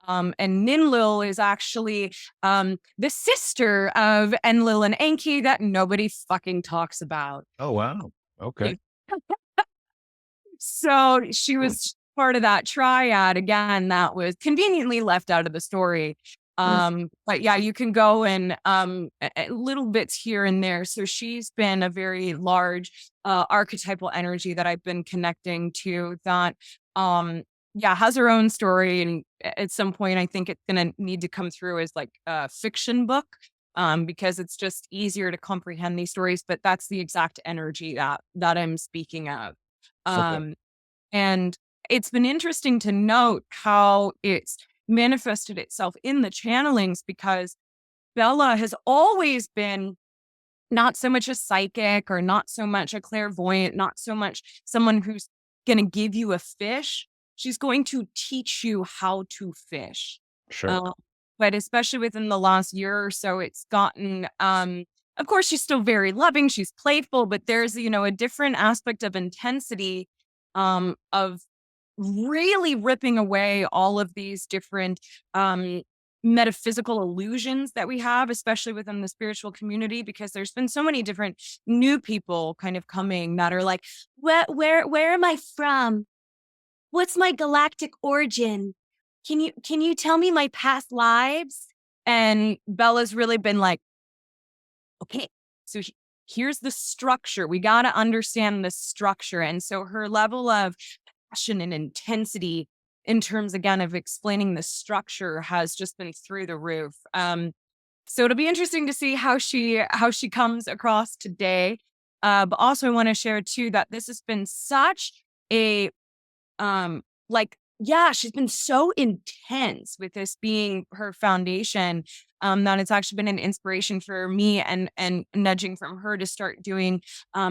And Ninlil is actually the sister of Enlil and Enki that nobody fucking talks about. Oh, wow. Okay. So she was part of that triad again that was conveniently left out of the story. But yeah, you can go and little bits here and there. So she's been a very large archetypal energy that I've been connecting to that has her own story. And at some point, I think it's going to need to come through as like a fiction book because it's just easier to comprehend these stories. But that's the exact energy that I'm speaking of. And it's been interesting to note how it's manifested itself in the channelings, because Bella has always been not so much a psychic or not so much a clairvoyant, not so much someone who's going to give you a fish. She's going to teach you how to fish. Sure. But especially within the last year or so, it's gotten, of course, she's still very loving. She's playful, but there's, a different aspect of intensity of really ripping away all of these different metaphysical illusions that we have, especially within the spiritual community, because there's been so many different new people kind of coming that are like, where am I from? What's my galactic origin? Can you tell me my past lives? And Bella's really been like, okay, so here's the structure. We got to understand the structure. And so her level of passion and intensity in terms, again, of explaining the structure has just been through the roof. So it'll be interesting to see how she comes across today. But also I want to share too that this has been such a she's been so intense with this being her foundation that it's actually been an inspiration for me and nudging from her to start doing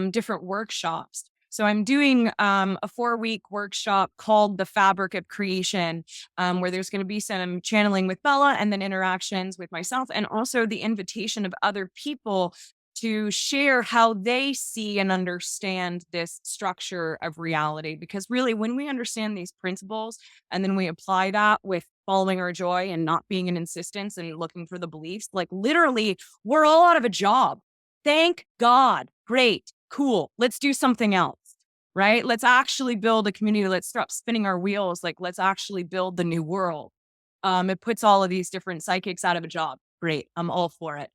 different workshops. So I'm doing a 4-week workshop called The Fabric of Creation, where there's going to be some channeling with Bella and then interactions with myself, and also the invitation of other people to share how they see and understand this structure of reality. Because really, when we understand these principles and then we apply that with following our joy and not being in insistence and looking for the beliefs, like literally, we're all out of a job. Thank God. Great. Cool. Let's do something else. Right? Let's actually build a community. Let's stop spinning our wheels. Like, let's actually build the new world. It puts all of these different psychics out of a job. Great. I'm all for it.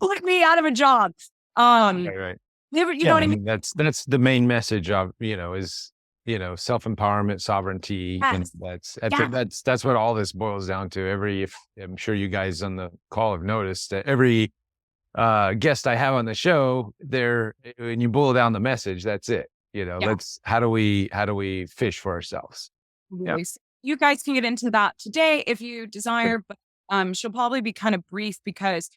Put me out of a job. Right. You know what I mean? That's the main message of, is, self-empowerment, sovereignty. Yes. And that's what all this boils down to. I'm sure you guys on the call have noticed that every guest I have on the show, when you boil down the message, that's it. How do we fish for ourselves? Yeah. You guys can get into that today if you desire, but she'll probably be kind of brief because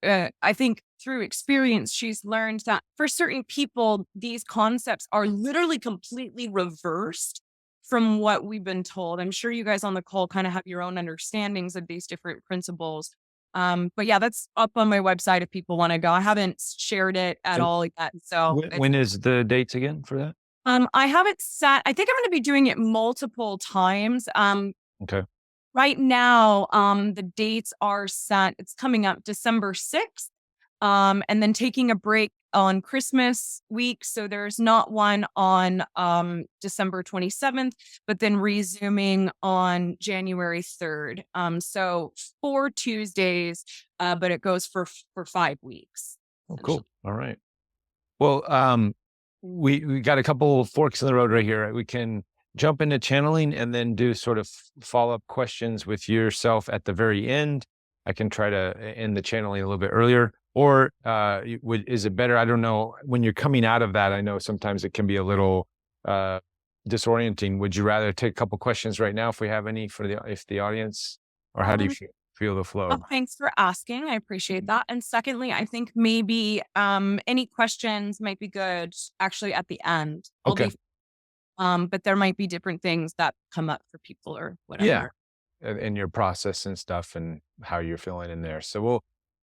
I think through experience, she's learned that for certain people, these concepts are literally completely reversed from what we've been told. I'm sure you guys on the call kind of have your own understandings of these different principles. But yeah, that's up on my website if people want to go. I haven't shared it at all yet. So when is the dates again for that? I haven't set. I think I'm going to be doing it multiple times. Okay. Right now, the dates are set. It's coming up December 6th, and then taking a break on Christmas week. So there's not one on December 27th, but then resuming on January 3rd. So 4 Tuesdays, but it goes for 5 weeks. Oh, cool. All right. Well, we got a couple forks in the road right here. We can jump into channeling and then do sort of follow-up questions with yourself at the very end. I can try to end the channeling a little bit earlier. Or is it better? I don't know. When you're coming out of that, I know sometimes it can be a little disorienting. Would you rather take a couple questions right now if we have any for the audience, or how do you feel the flow? Well, thanks for asking. I appreciate that. And secondly, I think maybe any questions might be good actually at the end. Okay. But there might be different things that come up for people or whatever. Yeah. In your process and stuff and how you're feeling in there.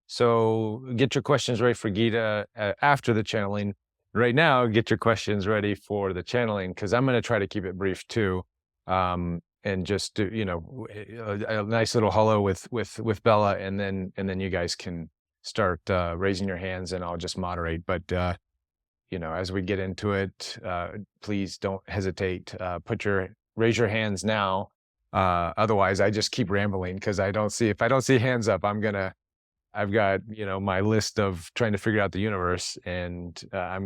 So get your questions ready for Gita after the channeling. Right now, get your questions ready for the channeling, because I'm going to try to keep it brief too. And just do, a nice little hello with Bella, and then you guys can start raising your hands, and I'll just moderate. But as we get into it, please don't hesitate. Raise your hands now. Otherwise, I just keep rambling, because if I don't see hands up, I've got my list of trying to figure out the universe, and I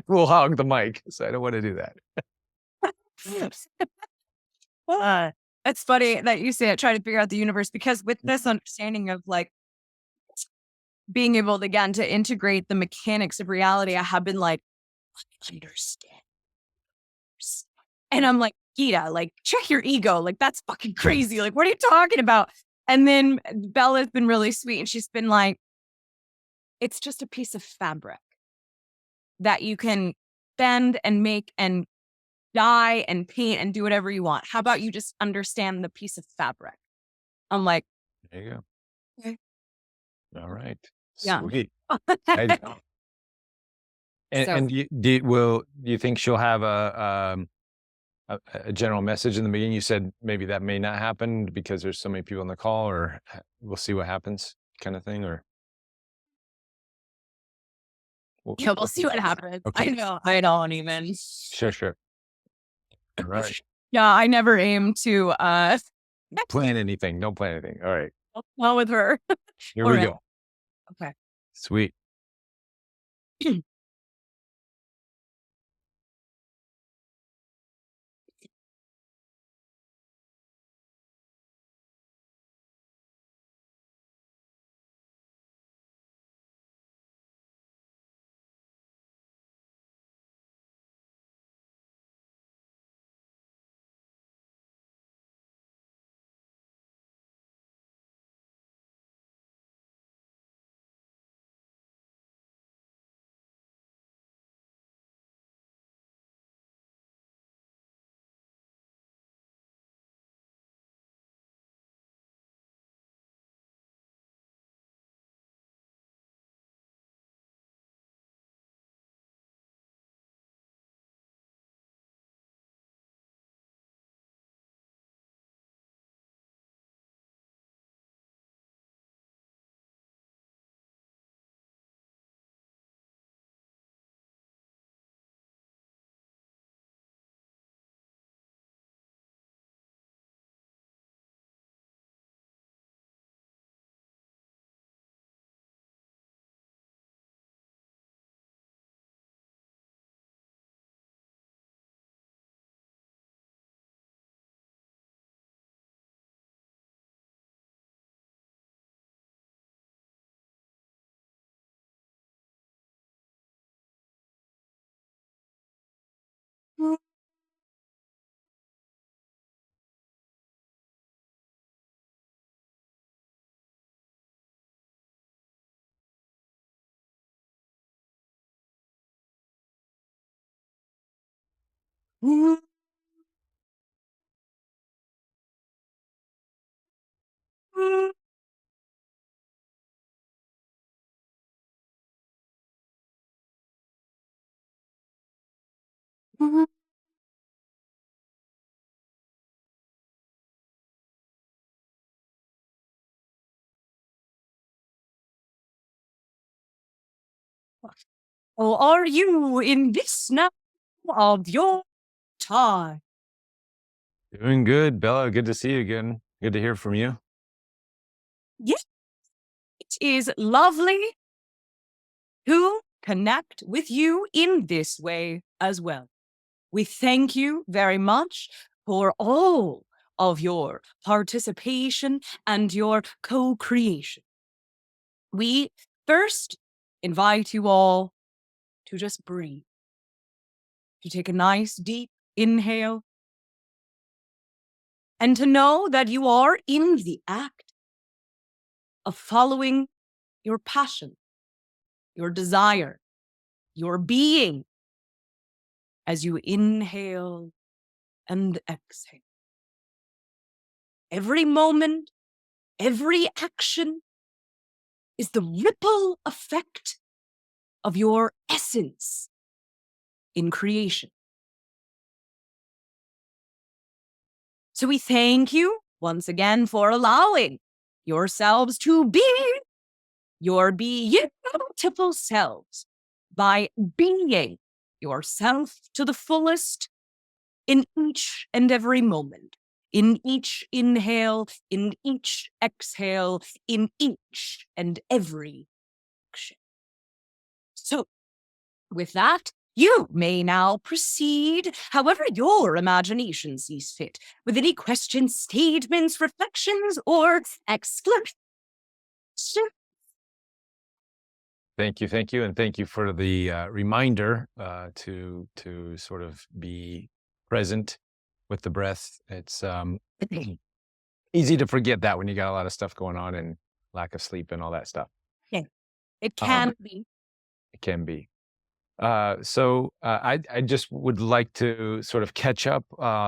will hog the mic, so I don't want to do that. It's funny that you say it, try to figure out the universe, because with this understanding of like being able to, again, to integrate the mechanics of reality, I have been like, understand. And I'm like, Gita, like, check your ego. Like, that's fucking crazy. Like, what are you talking about? And then Bella's been really sweet, and she's been like, it's just a piece of fabric that you can bend and make and dye and paint and do whatever you want. How about you just understand the piece of fabric? I'm like, there you go. Okay. All right. Yeah. Sweet. And do you think she'll have a general message in the beginning? You said maybe that may not happen because there's so many people on the call, or we'll see what happens, kind of thing, or we'll see what happens. Okay. I don't even. Sure. All right. Yeah, I never aim to plan anything. Don't plan anything. All right. Not with her. Here we go. Okay. Sweet. Well, are you in this now of your time? Doing good, Bella. Good to see you again. Good to hear from you. Yes, it is lovely to connect with you in this way as well. We thank you very much for all of your participation and your co-creation. We first invite you all to just breathe. to take a nice deep inhale and to know that you are in the act of following your passion, your desire, your being as you inhale and exhale. Every moment, every action is the ripple effect of your essence in creation. So we thank you once again for allowing yourselves to be your beautiful selves by being yourself to the fullest in each and every moment, in each inhale, in each exhale, in each and every action. So with that, you may now proceed, however your imagination sees fit, with any questions, statements, reflections, or exclamations. Thank you, and thank you for the reminder to sort of be present with the breath. It's easy to forget that when you got a lot of stuff going on and lack of sleep and all that stuff. Yeah, it can be. It can be. So I just would like to sort of catch up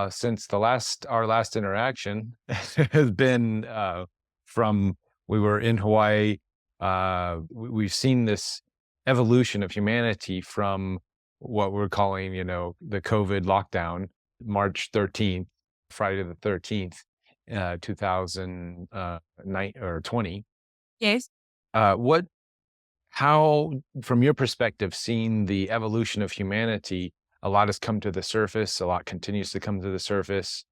since our last interaction has been from we were in Hawaii. We've seen this evolution of humanity from what we're calling, the COVID lockdown, March 13th, Friday the 13th, 2009 or 20. Yes. How, from your perspective, seeing the evolution of humanity, a lot has come to the surface, a lot continues to come to the surface.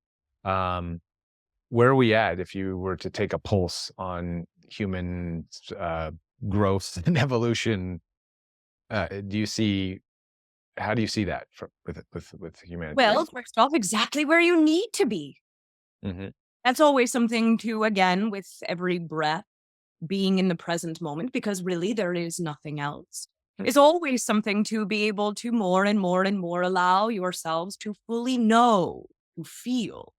Where are we at if you were to take a pulse on human growth and evolution? How do you see that with humanity? Well, first off, exactly where you need to be. Mm-hmm. That's always something to, again, with every breath, being in the present moment, because really there is nothing else. It's always something to be able to more and more and more allow yourselves to fully know, to feel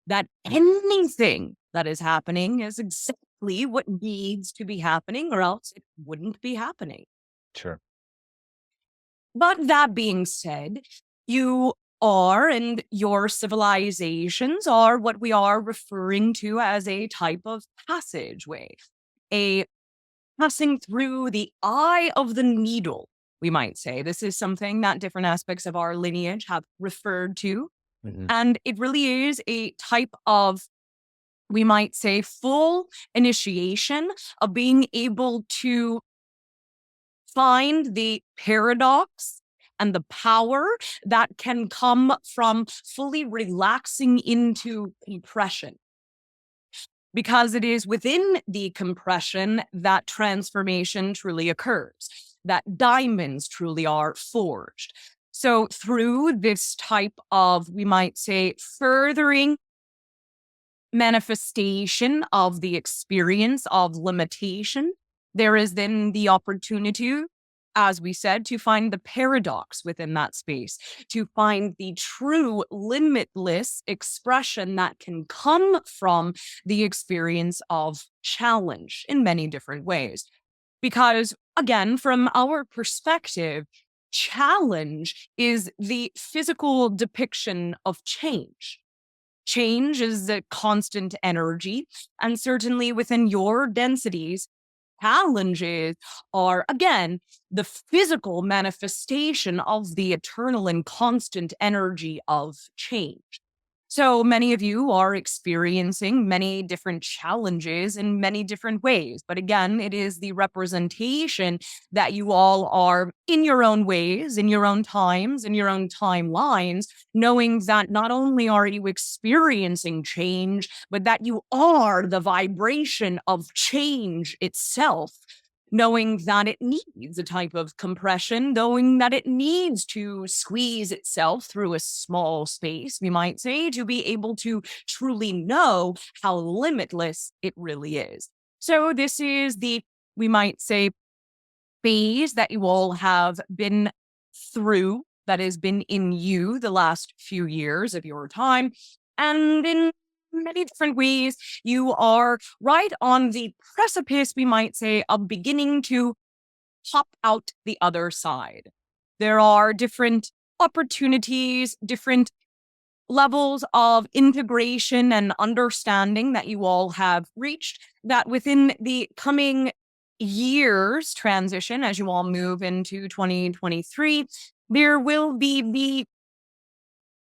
that anything that is happening is exactly what needs to be happening, or else it wouldn't be happening. Sure. But that being said, you are, and your civilizations are, what we are referring to as a type of passageway, a passing through the eye of the needle, we might say. This is something that different aspects of our lineage have referred to. Mm-hmm. And it really is a type of, we might say, full initiation of being able to find the paradox and the power that can come from fully relaxing into compression. Because it is within the compression that transformation truly occurs, that diamonds truly are forged. So through this type of, we might say, furthering manifestation of the experience of limitation, there is then the opportunity, as we said, to find the paradox within that space, to find the true limitless expression that can come from the experience of challenge in many different ways. Because, again, from our perspective, challenge is the physical depiction of change. Change is a constant energy, and certainly within your densities, challenges are, again, the physical manifestation of the eternal and constant energy of change. So many of you are experiencing many different challenges in many different ways. But again, it is the representation that you all are in your own ways, in your own times, in your own timelines, knowing that not only are you experiencing change, but that you are the vibration of change itself. Knowing that it needs a type of compression, knowing that it needs to squeeze itself through a small space, we might say, to be able to truly know how limitless it really is. So this is the, we might say, phase that you all have been through that has been in you the last few years of your time. And in many different ways, you are right on the precipice, we might say, of beginning to pop out the other side. There are different opportunities, different levels of integration and understanding that you all have reached, that within the coming years transition, as you all move into 2023, there will be the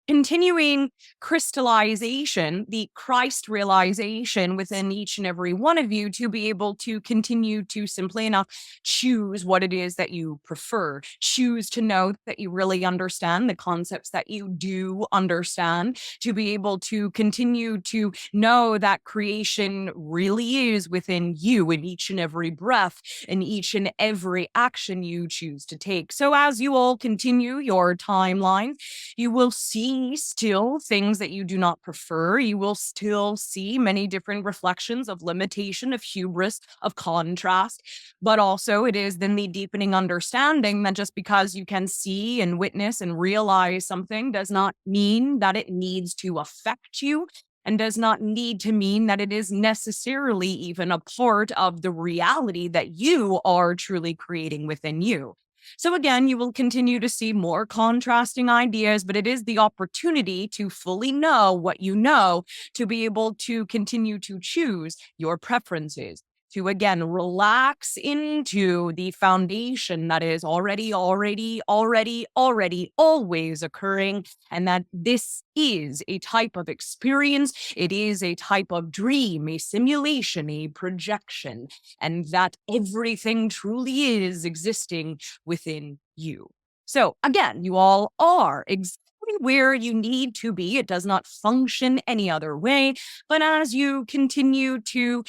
continuing crystallization, the Christ realization within each and every one of you to be able to continue to simply enough choose what it is that you prefer, choose to know that you really understand the concepts that you do understand, to be able to continue to know that creation really is within you in each and every breath, in each and every action you choose to take. So as you all continue your timeline, you will see still things that you do not prefer. You will still see many different reflections of limitation, of hubris, of contrast. But also it is then the deepening understanding that just because you can see and witness and realize something does not mean that it needs to affect you, and does not need to mean that it is necessarily even a part of the reality that you are truly creating within you. So again, you will continue to see more contrasting ideas, but it is the opportunity to fully know what you know, to be able to continue to choose your preferences, to again relax into the foundation that is already always occurring, and that this is a type of experience, it is a type of dream, a simulation, a projection, and that everything truly is existing within you. So again, you all are exactly where you need to be. It does not function any other way. But as you continue to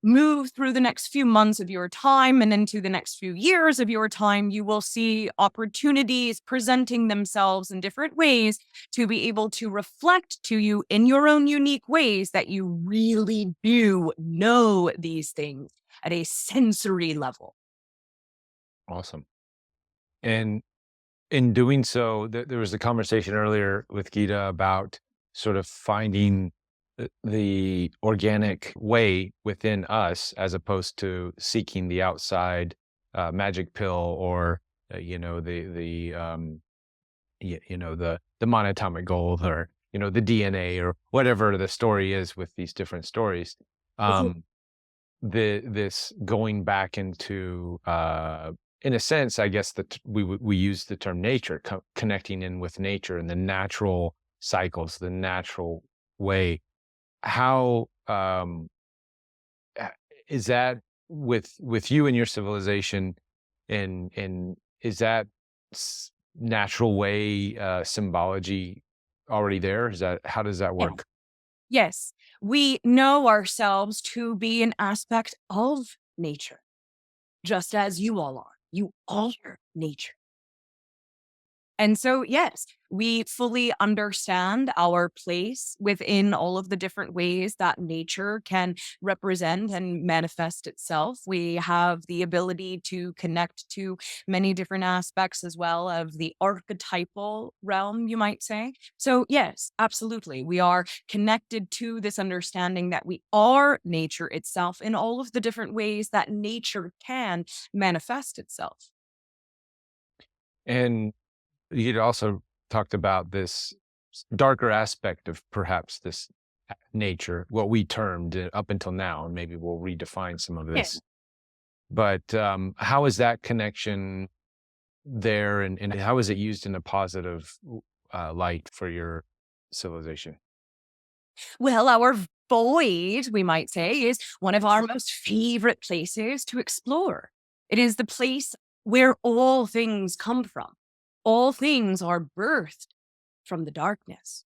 move through the next few months of your time and into the next few years of your time, you will see opportunities presenting themselves in different ways to be able to reflect to you in your own unique ways that you really do know these things at a sensory level. Awesome. And in doing so, there was a conversation earlier with Gita about sort of finding the organic way within us, as opposed to seeking the outside magic pill, or the monatomic gold, or the DNA, or whatever the story is with these different stories. This going back into in a sense, I guess that we use the term nature, connecting in with nature and the natural cycles, the natural way. How is that with you and your civilization, and is that natural way symbology already there? How does that work? Yes, we know ourselves to be an aspect of nature, just as you all are. You are nature. And so, yes, we fully understand our place within all of the different ways that nature can represent and manifest itself. We have the ability to connect to many different aspects as well of the archetypal realm, you might say. So, yes, absolutely. We are connected to this understanding that we are nature itself in all of the different ways that nature can manifest itself. And you'd also talked about this darker aspect of perhaps this nature, what we termed up until now, and maybe we'll redefine some of this. But how is that connection there, and how is it used in a positive light for your civilization? Well, our void, we might say, is one of our most favorite places to explore. It is the place where all things come from. All things are birthed from the darkness.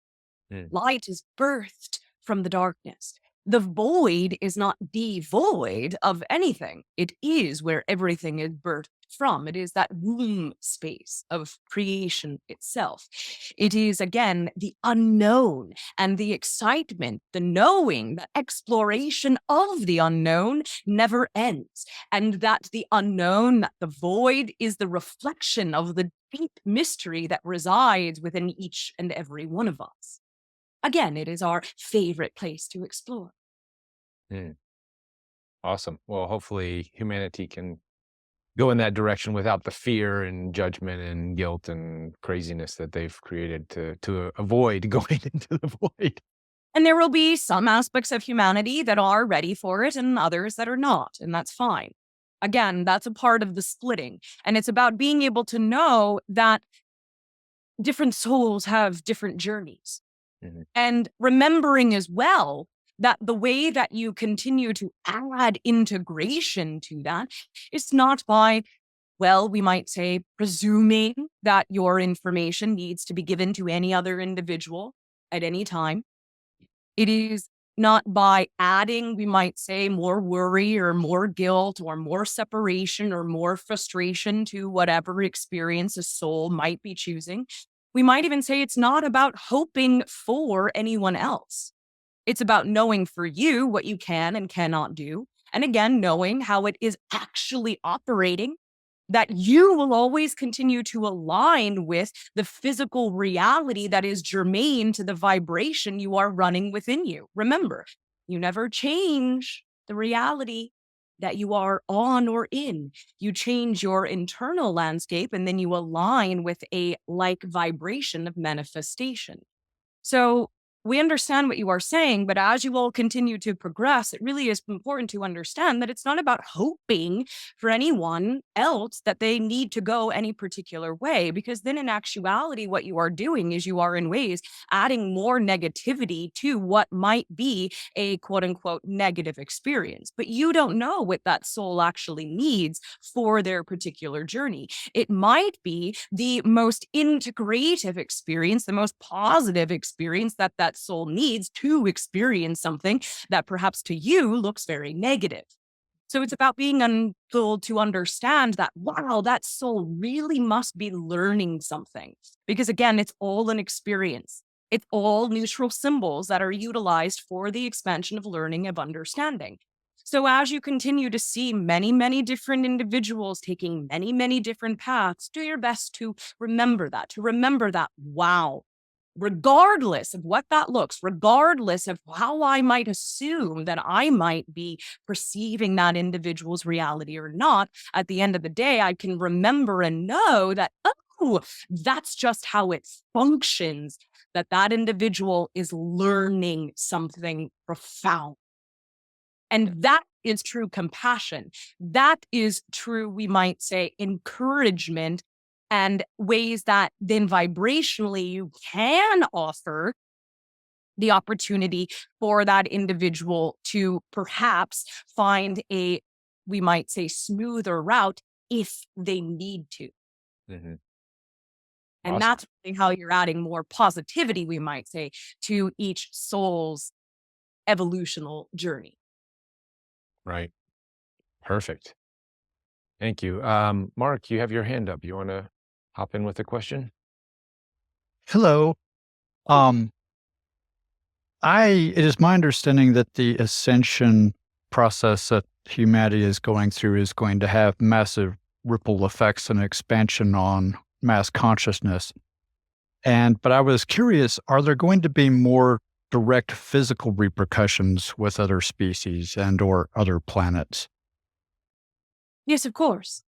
Light is birthed from the darkness. The void is not devoid of anything. It is where everything is birthed from. It is that womb space of creation itself. It is, again, the unknown and the excitement, the knowing, the exploration of the unknown never ends. And that the unknown, that the void is the reflection of the deep mystery that resides within each and every one of us. Again, it is our favorite place to explore. Awesome. Well, hopefully humanity can go in that direction without the fear and judgment and guilt and craziness that they've created to avoid going into the void. And there will be some aspects of humanity that are ready for it and others that are not, and that's fine. Again, that's a part of the splitting. And it's about being able to know that different souls have different journeys. Mm-hmm. And remembering as well that the way that you continue to add integration to that is not by, well, we might say, presuming that your information needs to be given to any other individual at any time. It is not by adding, we might say, more worry or more guilt or more separation or more frustration to whatever experience a soul might be choosing. We might even say it's not about hoping for anyone else. It's about knowing for you what you can and cannot do. And again, knowing how it is actually operating, that you will always continue to align with the physical reality that is germane to the vibration you are running within you. Remember, you never change the reality that you are on or in. You change your internal landscape and then you align with a like vibration of manifestation. So we understand what you are saying, but as you all continue to progress, it really is important to understand that it's not about hoping for anyone else that they need to go any particular way, because then in actuality, what you are doing is you are in ways adding more negativity to what might be a quote unquote negative experience. But you don't know what that soul actually needs for their particular journey. It might be the most integrative experience, the most positive experience that soul needs to experience something that perhaps to you looks very negative. So it's about being able to understand that, wow, that soul really must be learning something. Because again, it's all an experience. It's all neutral symbols that are utilized for the expansion of learning, of understanding. So as you continue to see many, many different individuals taking many, many different paths, do your best to remember that, wow, regardless of what that looks, regardless of how I might assume that I might be perceiving that individual's reality or not, at the end of the day, I can remember and know that, oh, that's just how it functions, that individual is learning something profound. And that is true compassion. That is true, we might say, encouragement, and ways that then vibrationally you can offer the opportunity for that individual to perhaps find a, we might say, smoother route if they need to. Mm-hmm. And awesome. That's how you're adding more positivity, we might say, to each soul's evolutional journey. Right. Perfect. Thank you. Mark, you have your hand up. You want to hop in with a question? Hello. It is my understanding that the ascension process that humanity is going through is going to have massive ripple effects and expansion on mass consciousness. But I was curious, are there going to be more direct physical repercussions with other species and or other planets? Yes, of course.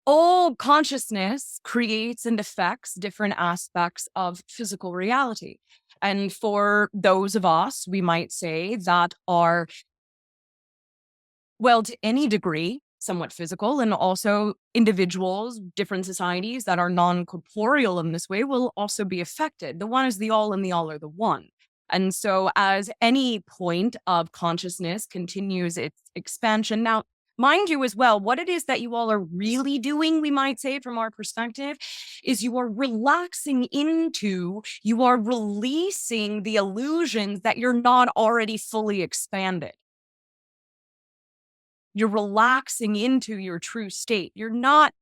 All consciousness creates and affects different aspects of physical reality. And for those of us, we might say, that are, well, to any degree, somewhat physical, and also individuals, different societies that are non-corporeal in this way will also be affected. The one is the all and the all are the one. And so as any point of consciousness continues its expansion, now, Mind you as well, what it is that you all are really doing, we might say from our perspective, is you are relaxing into, you are releasing the illusions that you're not already fully expanded. You're relaxing into your true state. You're not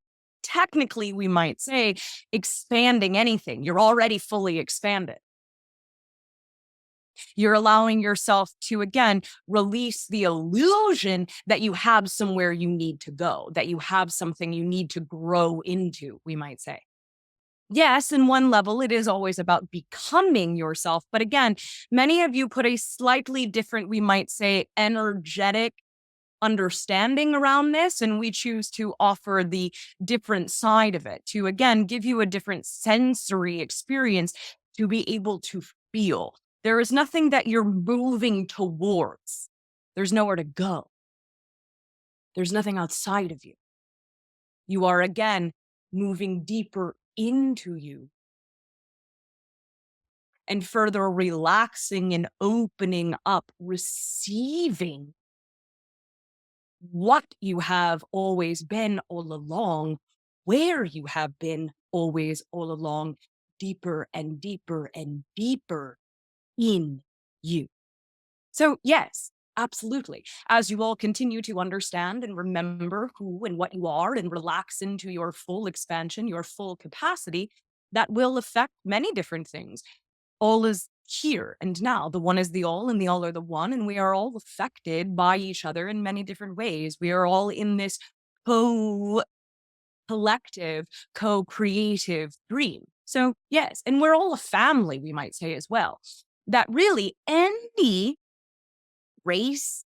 technically, we might say, expanding anything. You're already fully expanded. You're allowing yourself to, again, release the illusion that you have somewhere you need to go, that you have something you need to grow into, we might say. Yes, in one level, it is always about becoming yourself. But again, many of you put a slightly different, we might say, energetic understanding around this, and we choose to offer the different side of it to, again, give you a different sensory experience to be able to feel. There is nothing that you're moving towards. There's nowhere to go. There's nothing outside of you. You are, again, moving deeper into you and further relaxing and opening up, receiving what you have always been all along, where you have been always all along, deeper and deeper and deeper in you. So yes, absolutely. As you all continue to understand and remember who and what you are and relax into your full expansion, your full capacity, that will affect many different things. All is here and now. The one is the all and the all are the one, and we are all affected by each other in many different ways. We are all in this collective, co-creative dream. So yes, and we're all a family, we might say as well. That really any race,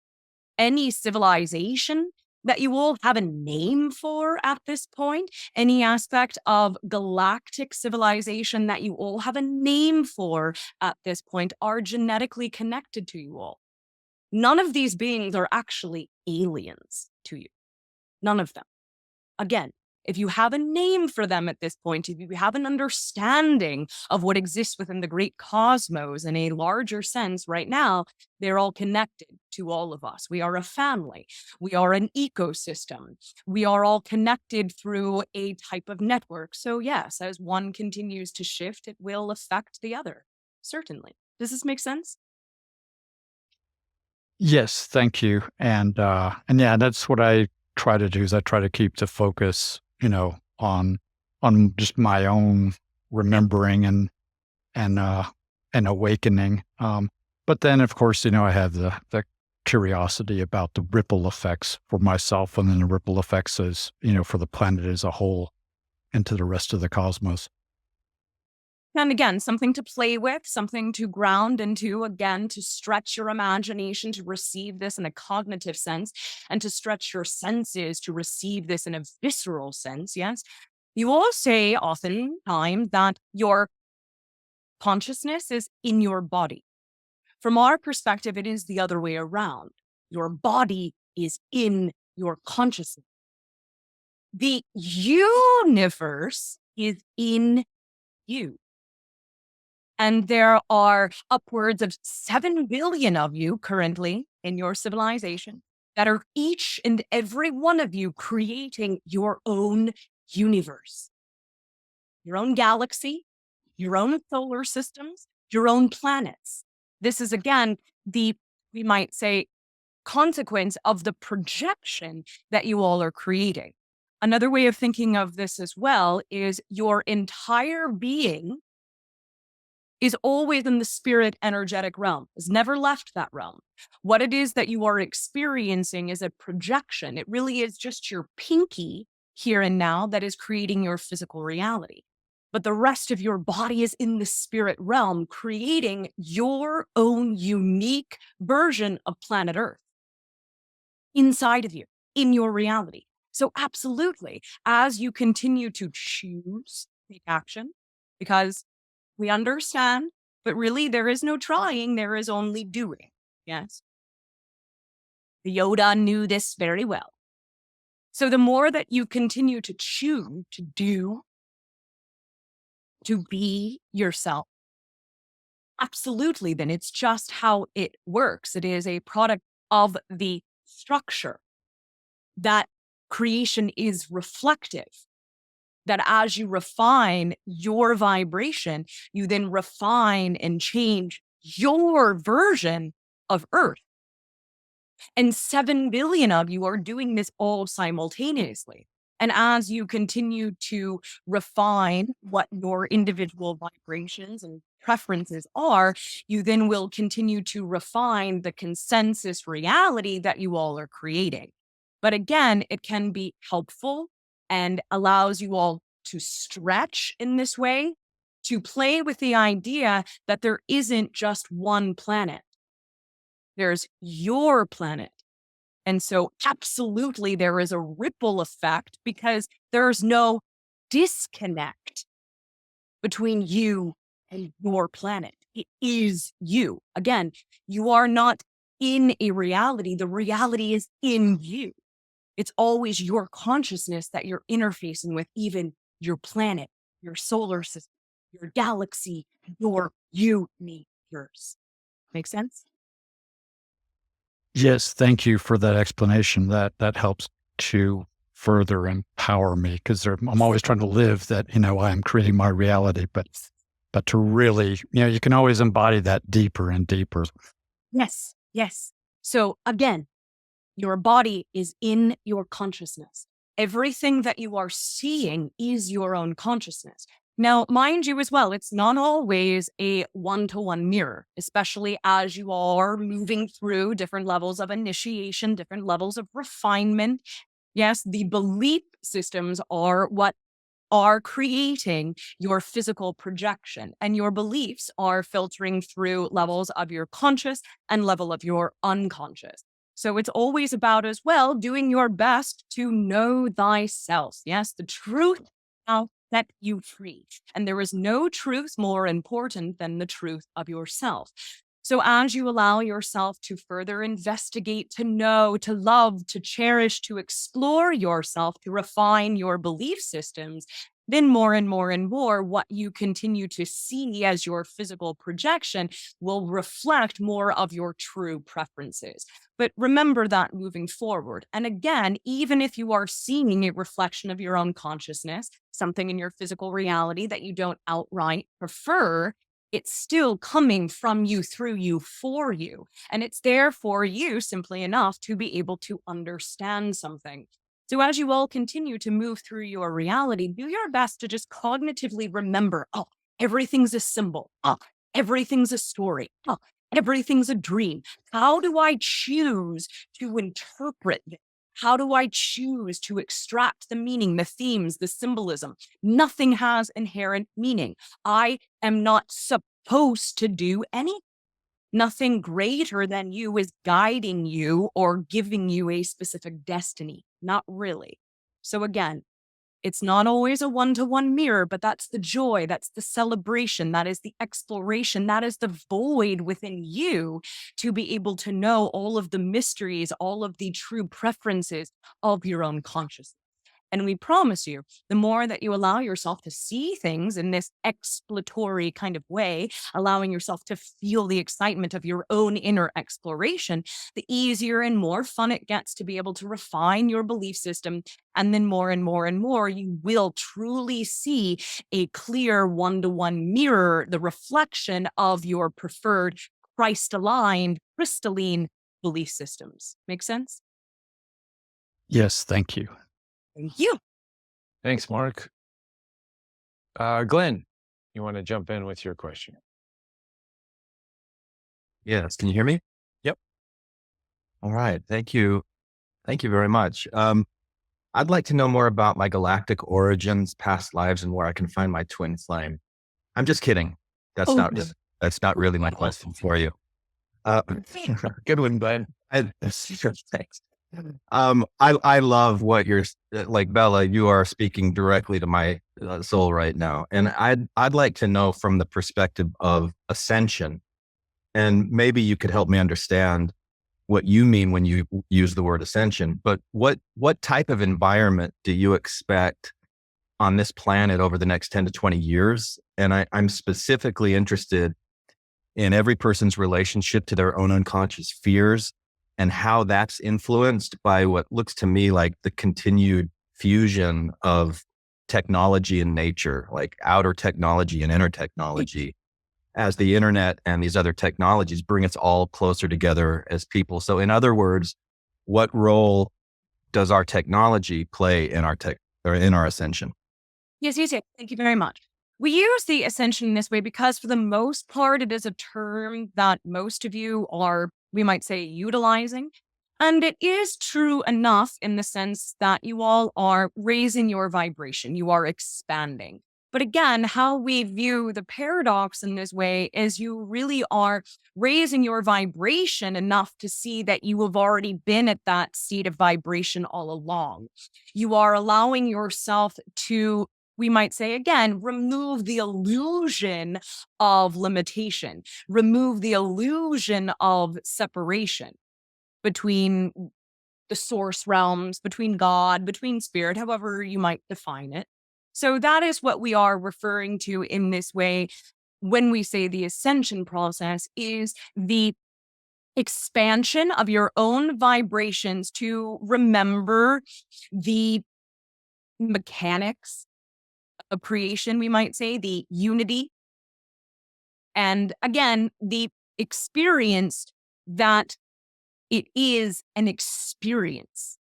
any civilization that you all have a name for at this point, any aspect of galactic civilization that you all have a name for at this point are genetically connected to you all. None of these beings are actually aliens to you. None of them. Again, if you have a name for them at this point, if you have an understanding of what exists within the great cosmos in a larger sense right now, they're all connected to all of us. We are a family. We are an ecosystem. We are all connected through a type of network. So yes, as one continues to shift, it will affect the other. Certainly. Does this make sense? Yes, thank you. And yeah, that's what I try to do is I try to keep the focus, on just my own remembering and awakening. But then of course, I have the curiosity about the ripple effects for myself and then the ripple effects as, for the planet as a whole and to the rest of the cosmos. And again, something to play with, something to ground into, again, to stretch your imagination to receive this in a cognitive sense, and to stretch your senses to receive this in a visceral sense, yes? You all say oftentimes that your consciousness is in your body. From our perspective, it is the other way around. Your body is in your consciousness. The universe is in you. And there are upwards of 7 billion of you currently in your civilization that are each and every one of you creating your own universe, your own galaxy, your own solar systems, your own planets. This is, again, we might say, consequence of the projection that you all are creating. Another way of thinking of this as well is your entire being is always in the spirit energetic realm, has never left that realm. What it is that you are experiencing is a projection. It really is just your pinky here and now that is creating your physical reality. But the rest of your body is in the spirit realm, creating your own unique version of planet Earth inside of you, in your reality. So absolutely, as you continue to choose to take action, because we understand, but really there is no trying, there is only doing. Yes. Yoda knew this very well. So the more that you continue to choose to do, to be yourself, absolutely, then it's just how it works. It is a product of the structure. that creation is reflective. That as you refine your vibration, you then refine and change your version of Earth. And 7 billion of you are doing this all simultaneously. And as you continue to refine what your individual vibrations and preferences are, you then will continue to refine the consensus reality that you all are creating. But again, it can be helpful and allows you all to stretch in this way, to play with the idea that there isn't just one planet. There's your planet. And so absolutely there is a ripple effect because there's no disconnect between you and your planet. It is you. Again, you are not in a reality. The reality is in you. It's always your consciousness that you're interfacing with, even your planet, your solar system, your galaxy, your universe. Make sense? Yes, thank you for that explanation. That helps to further empower me because I'm always trying to live that, I am creating my reality, but to really, you can always embody that deeper and deeper. Yes, yes. So again, your body is in your consciousness. Everything that you are seeing is your own consciousness. Now, mind you as well, it's not always a one-to-one mirror, especially as you are moving through different levels of initiation, different levels of refinement. Yes, the belief systems are what are creating your physical projection, and your beliefs are filtering through levels of your conscious and level of your unconscious. So it's always about as well doing your best to know thyself. Yes, the truth now set you free. And there is no truth more important than the truth of yourself. So as you allow yourself to further investigate, to know, to love, to cherish, to explore yourself, to refine your belief systems, then more and more and more, what you continue to see as your physical projection will reflect more of your true preferences. But remember that moving forward. And again, even if you are seeing a reflection of your own consciousness, something in your physical reality that you don't outright prefer, it's still coming from you, through you, for you. And it's there for you simply enough to be able to understand something. So as you all continue to move through your reality, do your best to just cognitively remember, everything's a symbol. Everything's a story. Everything's a dream. How do I choose to interpret this? How do I choose to extract the meaning, the themes, the symbolism? Nothing has inherent meaning. I am not supposed to do anything. Nothing greater than you is guiding you or giving you a specific destiny. Not really. So again, it's not always a one-to-one mirror, but that's the joy, that's the celebration, that is the exploration, that is the void within you to be able to know all of the mysteries, all of the true preferences of your own consciousness. And we promise you, the more that you allow yourself to see things in this exploratory kind of way, allowing yourself to feel the excitement of your own inner exploration, the easier and more fun it gets to be able to refine your belief system. And then more and more and more, you will truly see a clear one-to-one mirror, the reflection of your preferred Christ-aligned, crystalline belief systems. Make sense? Yes, thank you. Thank you. Thanks, Mark. Glenn, you want to jump in with your question? Yes. Can you hear me? Yep. All right. Thank you. Thank you very much. I'd like to know more about my galactic origins, past lives, and where I can find my twin flame. I'm just kidding. That's not really my question for you. Good one, Glenn. Thanks. I love what you're like, Bella. You are speaking directly to my soul right now, and I'd like to know from the perspective of ascension, and maybe you could help me understand what you mean when you use the word ascension. But what type of environment do you expect on this planet over the next 10 to 20 years? And I'm specifically interested in every person's relationship to their own unconscious fears and how that's influenced by what looks to me like the continued fusion of technology and nature, like outer technology and inner technology, as the internet and these other technologies bring us all closer together as people. So in other words, what role does our technology play in our in our ascension? Yes. Thank you very much. We use the ascension in this way because for the most part, it is a term that most of you are, we might say, utilizing. And it is true enough in the sense that you all are raising your vibration, you are expanding. But again, how we view the paradox in this way is you really are raising your vibration enough to see that you have already been at that state of vibration all along. You are allowing yourself to, we might say again, remove the illusion of limitation, remove the illusion of separation between the source realms, between God, between spirit, however you might define it. So that is what we are referring to in this way when we say the ascension process is the expansion of your own vibrations to remember the mechanics of creation, we might say, the unity. And again, the experience that it is an experience.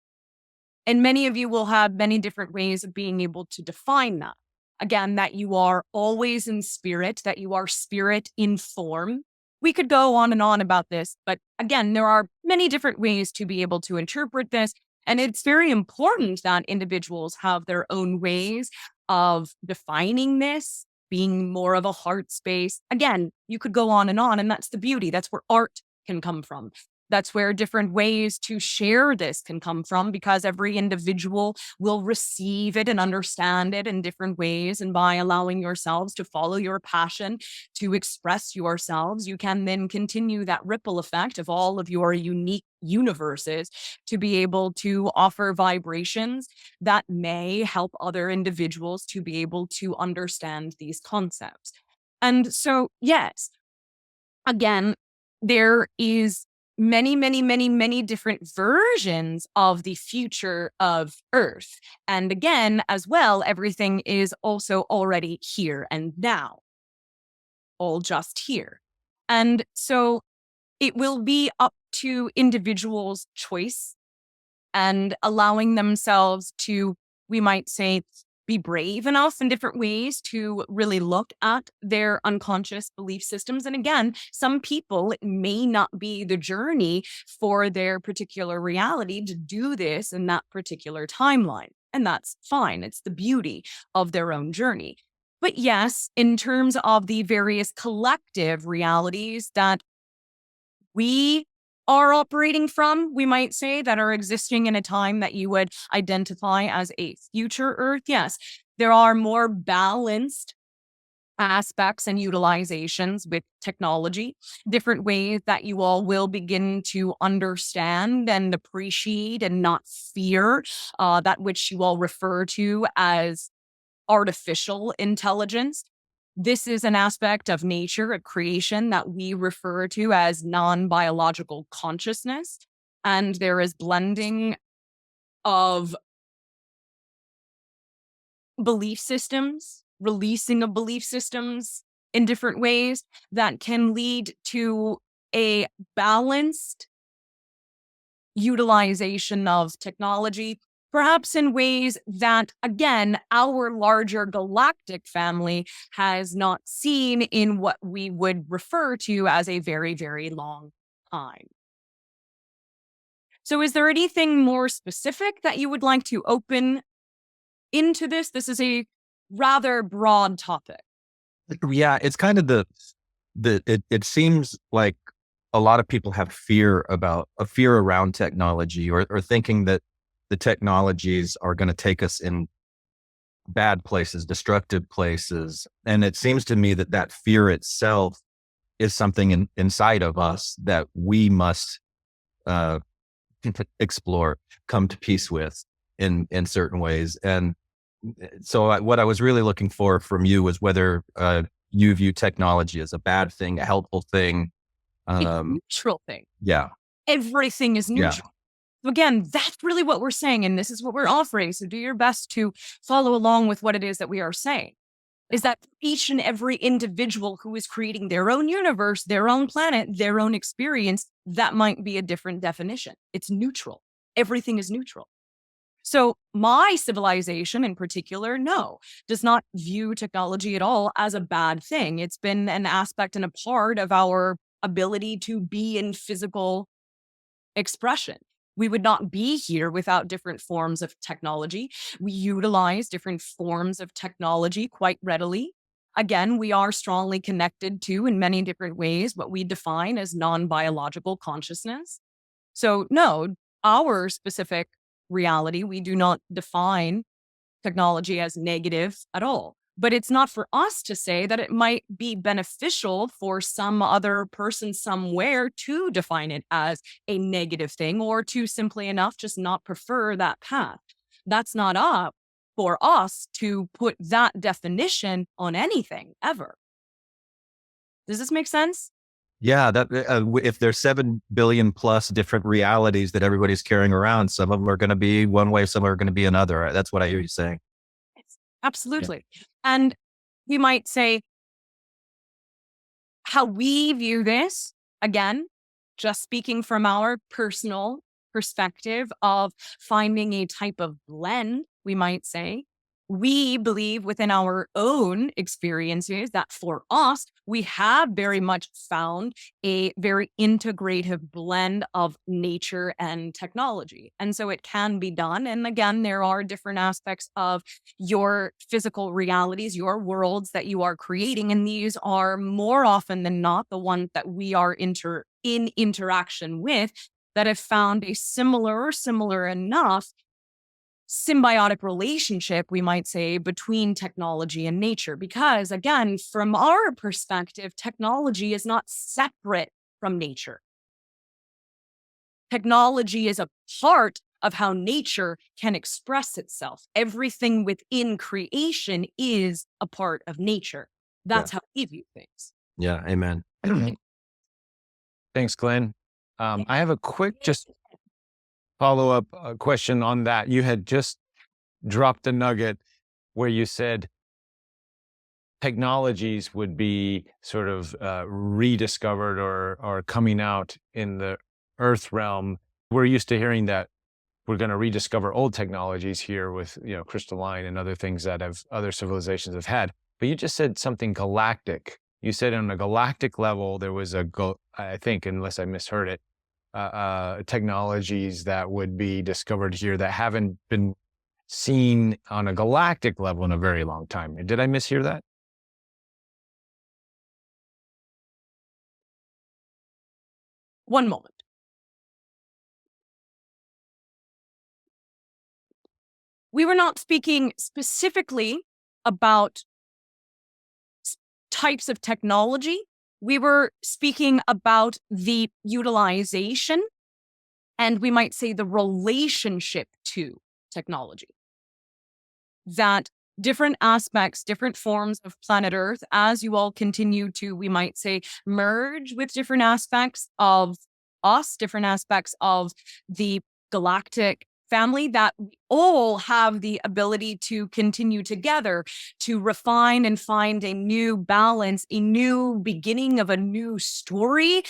And many of you will have many different ways of being able to define that. Again, that you are always in spirit, that you are spirit in form. We could go on and on about this, but again, there are many different ways to be able to interpret this. And it's very important that individuals have their own ways of defining this, being more of a heart space. Again, you could go on, and that's the beauty. That's where art can come from. That's where different ways to share this can come from, because every individual will receive it and understand it in different ways. And by allowing yourselves to follow your passion, to express yourselves, you can then continue that ripple effect of all of your unique universes to be able to offer vibrations that may help other individuals to be able to understand these concepts. And so, yes, again, there is many different versions of the future of Earth. And again, as well, everything is also already here and now, all just here. And so it will be up to individuals' choice and allowing themselves to, we might say, be brave enough in different ways to really look at their unconscious belief systems. And again, some people, it may not be the journey for their particular reality to do this in that particular timeline. And that's fine. It's the beauty of their own journey. But yes, in terms of the various collective realities that we are operating from, we might say, that are existing in a time that you would identify as a future Earth. Yes, there are more balanced aspects and utilizations with technology, different ways that you all will begin to understand and appreciate and not fear that which you all refer to as artificial intelligence. This is an aspect of nature, of creation, that we refer to as non-biological consciousness. And there is blending of belief systems, releasing of belief systems in different ways that can lead to a balanced utilization of technology, perhaps in ways that, again, our larger galactic family has not seen in what we would refer to as a very long time. So is there anything more specific that you would like to open into this? This is a rather broad topic. Yeah, it's kind of it seems like a lot of people have fear around technology, or thinking that the technologies are going to take us in bad places, destructive places. And it seems to me that fear itself is something inside of us that we must explore, come to peace with in certain ways. And so what I was really looking for from you was whether you view technology as a bad thing, a helpful thing, A neutral thing. Yeah. everything is neutral. So again, that's really what we're saying. And this is what we're offering. So do your best to follow along with what it is that we are saying. Is that each and every individual who is creating their own universe, their own planet, their own experience, that might be a different definition. It's neutral. Everything is neutral. So my civilization in particular, no, does not view technology at all as a bad thing. It's been an aspect and a part of our ability to be in physical expression. We would not be here without different forms of technology. We utilize different forms of technology quite readily. Again, we are strongly connected to, in many different ways, what we define as non-biological consciousness. So no, our specific reality, we do not define technology as negative at all. But it's not for us to say that it might be beneficial for some other person somewhere to define it as a negative thing, or to simply enough just not prefer that path. That's not up for us to put that definition on anything ever. Does this make sense? Yeah, that if there's 7 billion plus different realities that everybody's carrying around, some of them are going to be one way, some are going to be another. That's what I hear you saying. Absolutely. Yeah. And we might say how we view this, again, just speaking from our personal perspective of finding a type of blend, we might say, we believe within our own experiences that for us, we have very much found a very integrative blend of nature and technology. And so it can be done. And again, there are different aspects of your physical realities, your worlds that you are creating. And these are more often than not the ones that we are in interaction with that have found a similar enough symbiotic relationship, we might say, between technology and nature. Because again, from our perspective, technology is not separate from nature. Technology is a part of how nature can express itself. Everything within creation is a part of nature. That's how we view things. Yeah, amen. Thanks, Glenn. I have a quick follow-up question on that. You had just dropped a nugget where you said technologies would be sort of rediscovered or coming out in the Earth realm. We're used to hearing that we're going to rediscover old technologies here with, crystalline and other things that other civilizations have had. But you just said something galactic. You said on a galactic level, there was I think, unless I misheard it, technologies that would be discovered here that haven't been seen on a galactic level in a very long time. Did I mishear that? One moment. We were not speaking specifically about types of technology. We were speaking about the utilization and we might say the relationship to technology. That different aspects, different forms of planet Earth, as you all continue to, we might say, merge with different aspects of us, different aspects of the galactic family, that we all have the ability to continue together to refine and find a new balance, a new beginning of a new story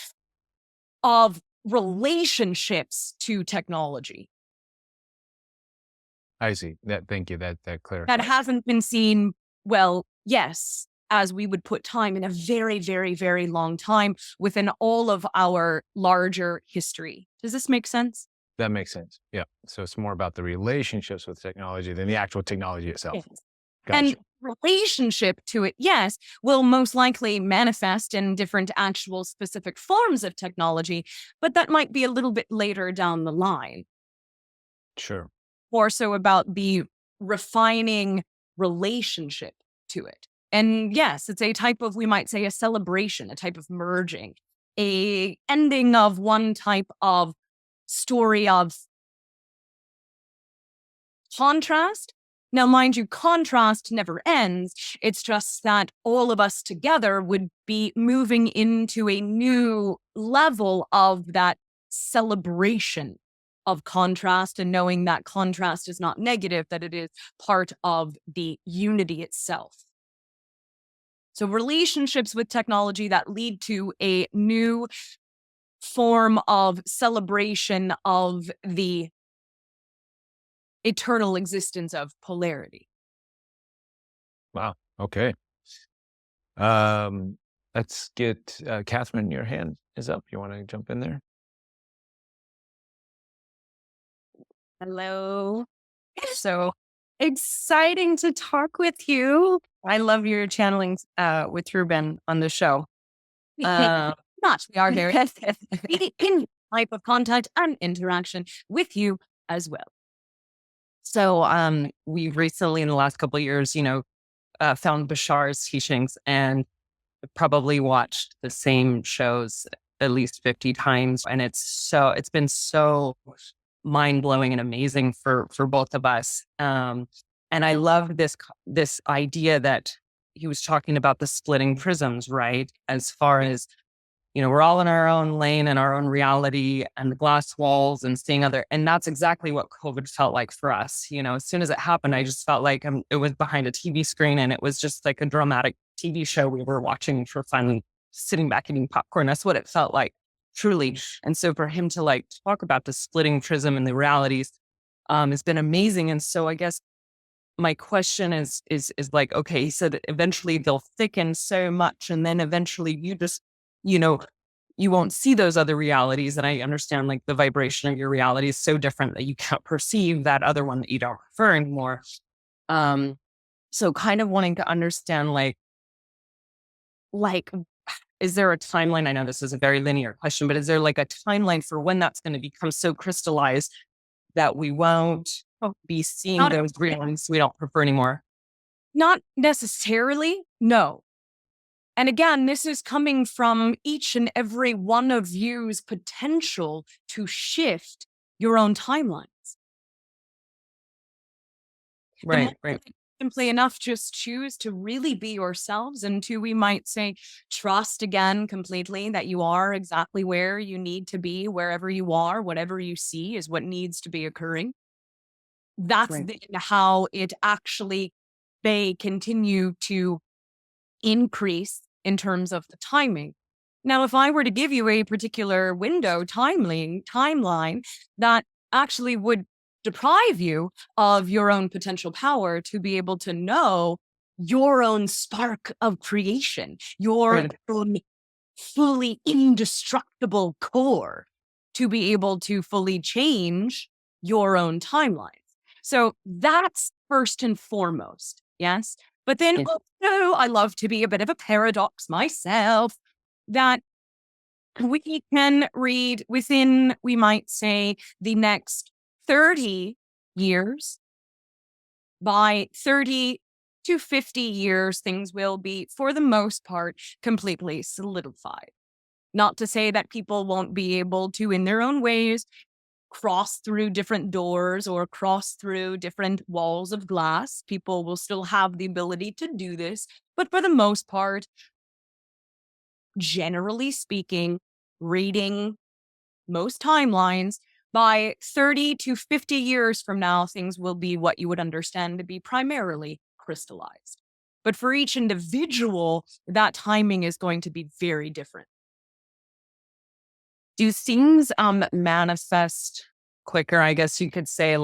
of relationships to technology. I see. Thank you. That clarifies. That hasn't been seen, well, yes, as we would put time, in a very, very, very long time within all of our larger history. Does this make sense? That makes sense. Yeah. So it's more about the relationships with technology than the actual technology itself. Yes. Gotcha. And relationship to it, yes, will most likely manifest in different actual specific forms of technology, but that might be a little bit later down the line. Sure. More so about the refining relationship to it. And yes, it's a type of, we might say, a celebration, a type of merging, a ending of one type of story of contrast. Now, mind you, contrast never ends. It's just that all of us together would be moving into a new level of that celebration of contrast and knowing that contrast is not negative, that it is part of the unity itself. So relationships with technology that lead to a new form of celebration of the eternal existence of polarity. Wow. Okay. Let's get Catherine. Your hand is up. You want to jump in there? Hello. So exciting to talk with you. I love your channeling with Reuben on the show. We are very in type of contact and interaction with you as well. So we've recently, in the last couple of years, found Bashar's teachings and probably watched the same shows at least 50 times. And it's been so mind-blowing and amazing for both of us. And I love this idea that he was talking about, the splitting prisms, right? As far as, we're all in our own lane and our own reality and the glass walls and seeing and that's exactly what COVID felt like for us. As soon as it happened, I just felt like it was behind a TV screen and it was just like a dramatic TV show we were watching for fun, sitting back eating popcorn. That's what it felt like, truly. And so for him to talk about the splitting prism and the realities has been amazing. And so I guess my question is like, okay, he said eventually they'll thicken so much and then eventually you just, you won't see those other realities. And I understand the vibration of your reality is so different that you can't perceive that other one that you don't prefer anymore. So kind of wanting to understand is there a timeline? I know this is a very linear question, but is there a timeline for when that's going to become so crystallized that we won't be seeing those realities we don't prefer anymore? Not necessarily, no. And again, this is coming from each and every one of you's potential to shift your own timelines. Right. Simply enough, just choose to really be yourselves and to, we might say, trust again completely that you are exactly where you need to be, wherever you are, whatever you see is what needs to be occurring. That's how it actually may continue to increase in terms of the timing. Now, if I were to give you a particular window timeline that actually would deprive you of your own potential power to be able to know your own spark of creation, your own fully indestructible core, to be able to fully change your own timelines. So that's first and foremost, yes? But then also, I love to be a bit of a paradox myself, that we can read within, we might say, the next 30 years. By 30 to 50 years, things will be, for the most part, completely solidified. Not to say that people won't be able to, in their own ways, cross through different doors or cross through different walls of glass. People will still have the ability to do this. But for the most part, generally speaking, reading most timelines, by 30 to 50 years from now, things will be what you would understand to be primarily crystallized. But for each individual, that timing is going to be very different. Do things manifest quicker? I guess you could say,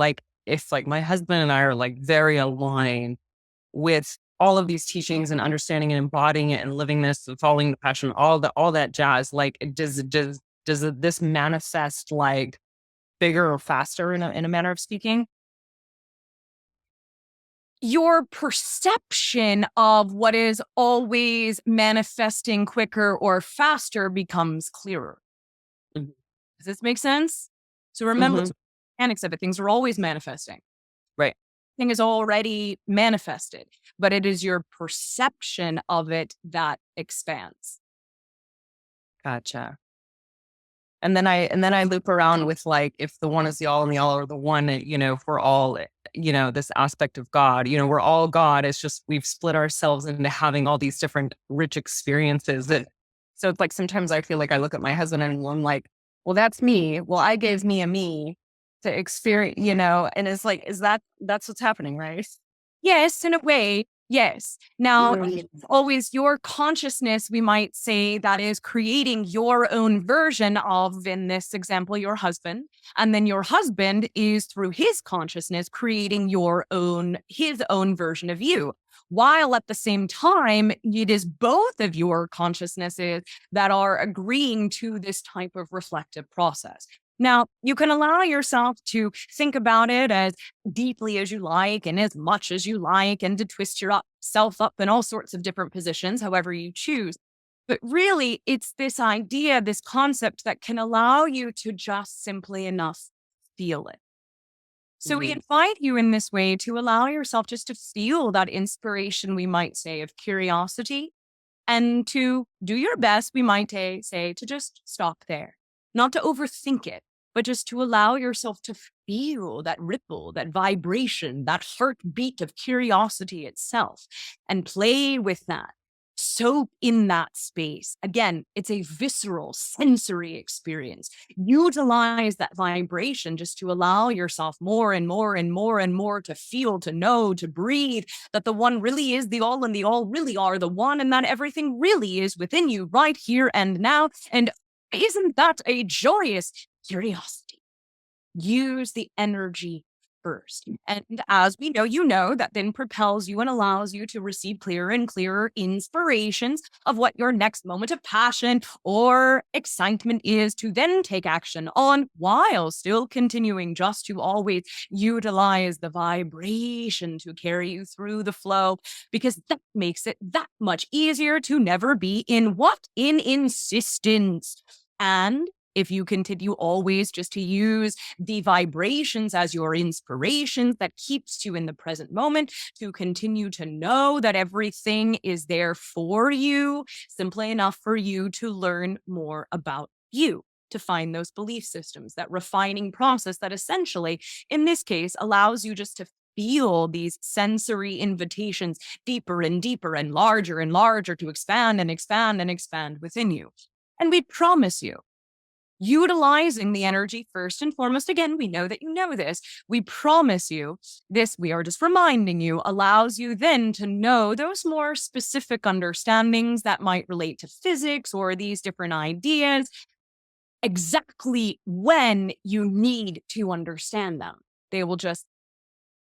if my husband and I are very aligned with all of these teachings and understanding and embodying it and living this and following the passion, all that jazz, does this manifest bigger or faster in a manner of speaking? Your perception of what is always manifesting quicker or faster becomes clearer. Mm-hmm. Does this make sense? So remember the mechanics of it. Things are always manifesting. Right. Thing is already manifested, but it is your perception of it that expands. Gotcha. And then I loop around with if the one is the all and the all are the one, if we're all, this aspect of God, we're all God. It's just we've split ourselves into having all these different rich experiences. So it's sometimes I feel I look at my husband and I'm well, that's me. Well, I gave me a me to experience, and it's like, that's what's happening, right? Yes, in a way. Yes. Now, it's always your consciousness, we might say, that is creating your own version of, in this example, your husband. And then your husband is, through his consciousness, creating his own version of you. While at the same time, it is both of your consciousnesses that are agreeing to this type of reflective process. Now, you can allow yourself to think about it as deeply as you like and as much as you like, and to twist yourself up in all sorts of different positions, however you choose. But really, it's this idea, this concept that can allow you to just simply enough feel it. So we invite you in this way to allow yourself just to feel that inspiration, we might say, of curiosity, and to do your best, we might say, to just stop there, not to overthink it, but just to allow yourself to feel that ripple, that vibration, that heartbeat of curiosity itself, and play with that. Soak in that space. Again, it's a visceral, sensory experience. Utilize that vibration just to allow yourself more and more and more and more to feel, to know, to breathe, that the one really is the all, and the all really are the one, and that everything really is within you right here and now. And isn't that a joyous curiosity? Use the energy first. And as we know, that then propels you and allows you to receive clearer and clearer inspirations of what your next moment of passion or excitement is to then take action on, while still continuing just to always utilize the vibration to carry you through the flow, because that makes it that much easier to never be in insistence. And if you continue always just to use the vibrations as your inspirations, that keeps you in the present moment, to continue to know that everything is there for you, simply enough for you to learn more about you, to find those belief systems, that refining process that essentially, in this case, allows you just to feel these sensory invitations deeper and deeper and larger to expand and expand and expand within you. And we promise you, utilizing the energy first and foremost, again, we know that you know this, we promise you this, we are just reminding you, allows you then to know those more specific understandings that might relate to physics or these different ideas, exactly when you need to understand them. They will just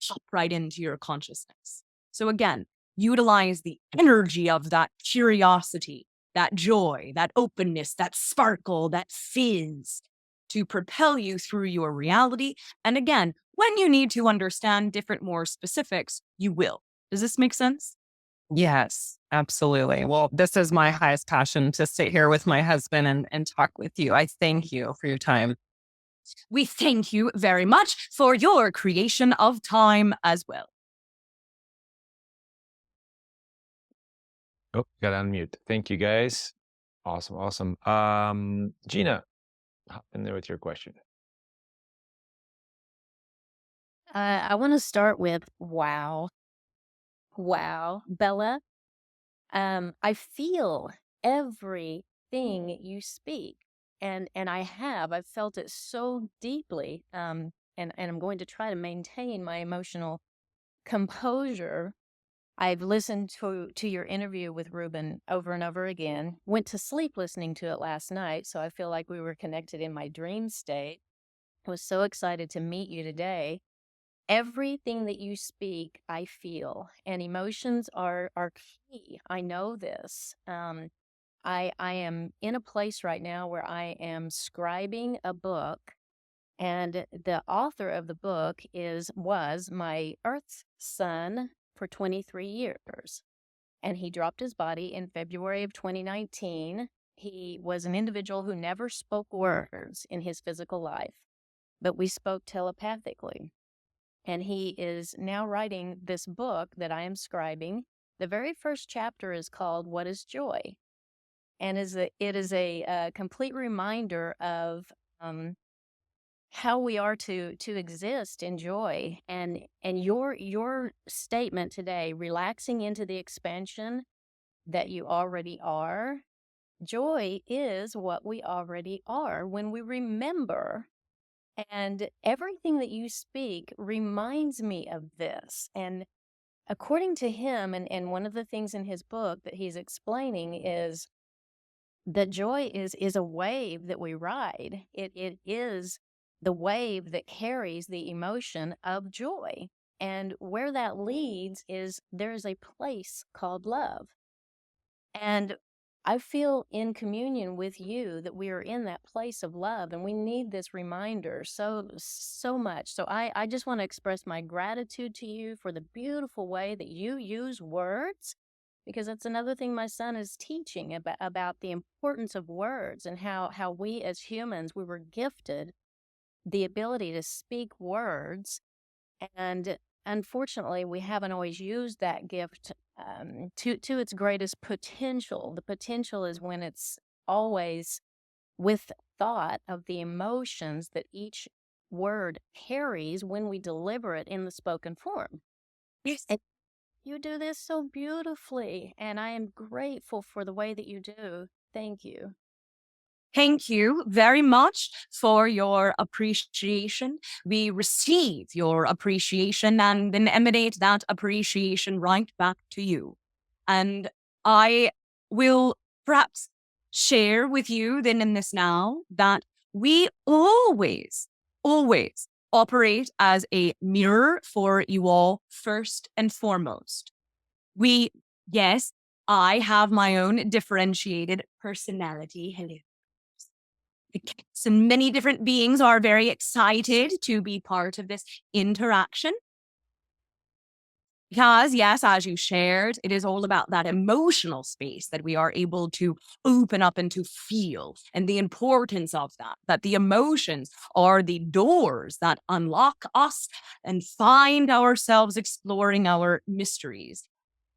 pop right into your consciousness. So again, utilize the energy of that curiosity, that joy, that openness, that sparkle, that fizz, to propel you through your reality. And again, when you need to understand different, more specifics, you will. Does this make sense? Yes, absolutely. Well, this is my highest passion, to sit here with my husband and talk with you. I thank you for your time. We thank you very much for your creation of time as well. Oh, got to unmute. Thank you, guys. Awesome. Gina, hop in there with your question. I want to start with wow. Bella, I feel everything you speak, and I've felt it so deeply, and I'm going to try to maintain my emotional composure. I've listened to your interview with Reuben over and over again, went to sleep listening to it last night, so I feel like we were connected in my dream state. I was so excited to meet you today. Everything that you speak, I feel, and emotions are key. I know this. I am in a place right now where I am scribing a book, and the author of the book was my Earth son for 23 years. And he dropped his body in February of 2019. He was an individual who never spoke words in his physical life, but we spoke telepathically. And he is now writing this book that I am scribing. The very first chapter is called What is Joy? And it is a complete reminder of how we are to exist in joy. And your statement today, relaxing into the expansion that you already are, Joy is what we already are when we remember. And everything that you speak reminds me of this. And according to him, and one of the things in his book that he's explaining is that joy is a wave that we ride. It is the wave that carries the emotion of joy. And where that leads is there's a place called love. And I feel in communion with you that we are in that place of love, and we need this reminder so much. So I just want to express my gratitude to you for the beautiful way that you use words, because that's another thing my son is teaching about the importance of words and how we as humans, we were gifted the ability to speak words. And unfortunately, we haven't always used that gift to its greatest potential. The potential is when it's always with thought of the emotions that each word carries when we deliver it in the spoken form. Yes. And you do this so beautifully, and I am grateful for the way that you do. Thank you. Thank you very much for your appreciation. We receive your appreciation and then emanate that appreciation right back to you. And I will perhaps share with you then in this now that we always operate as a mirror for you all first and foremost. Yes, I have my own differentiated personality. Hello. So many different beings are very excited to be part of this interaction. Because, yes, as you shared, it is all about that emotional space that we are able to open up and to feel, and the importance of that the emotions are the doors that unlock us and find ourselves exploring our mysteries.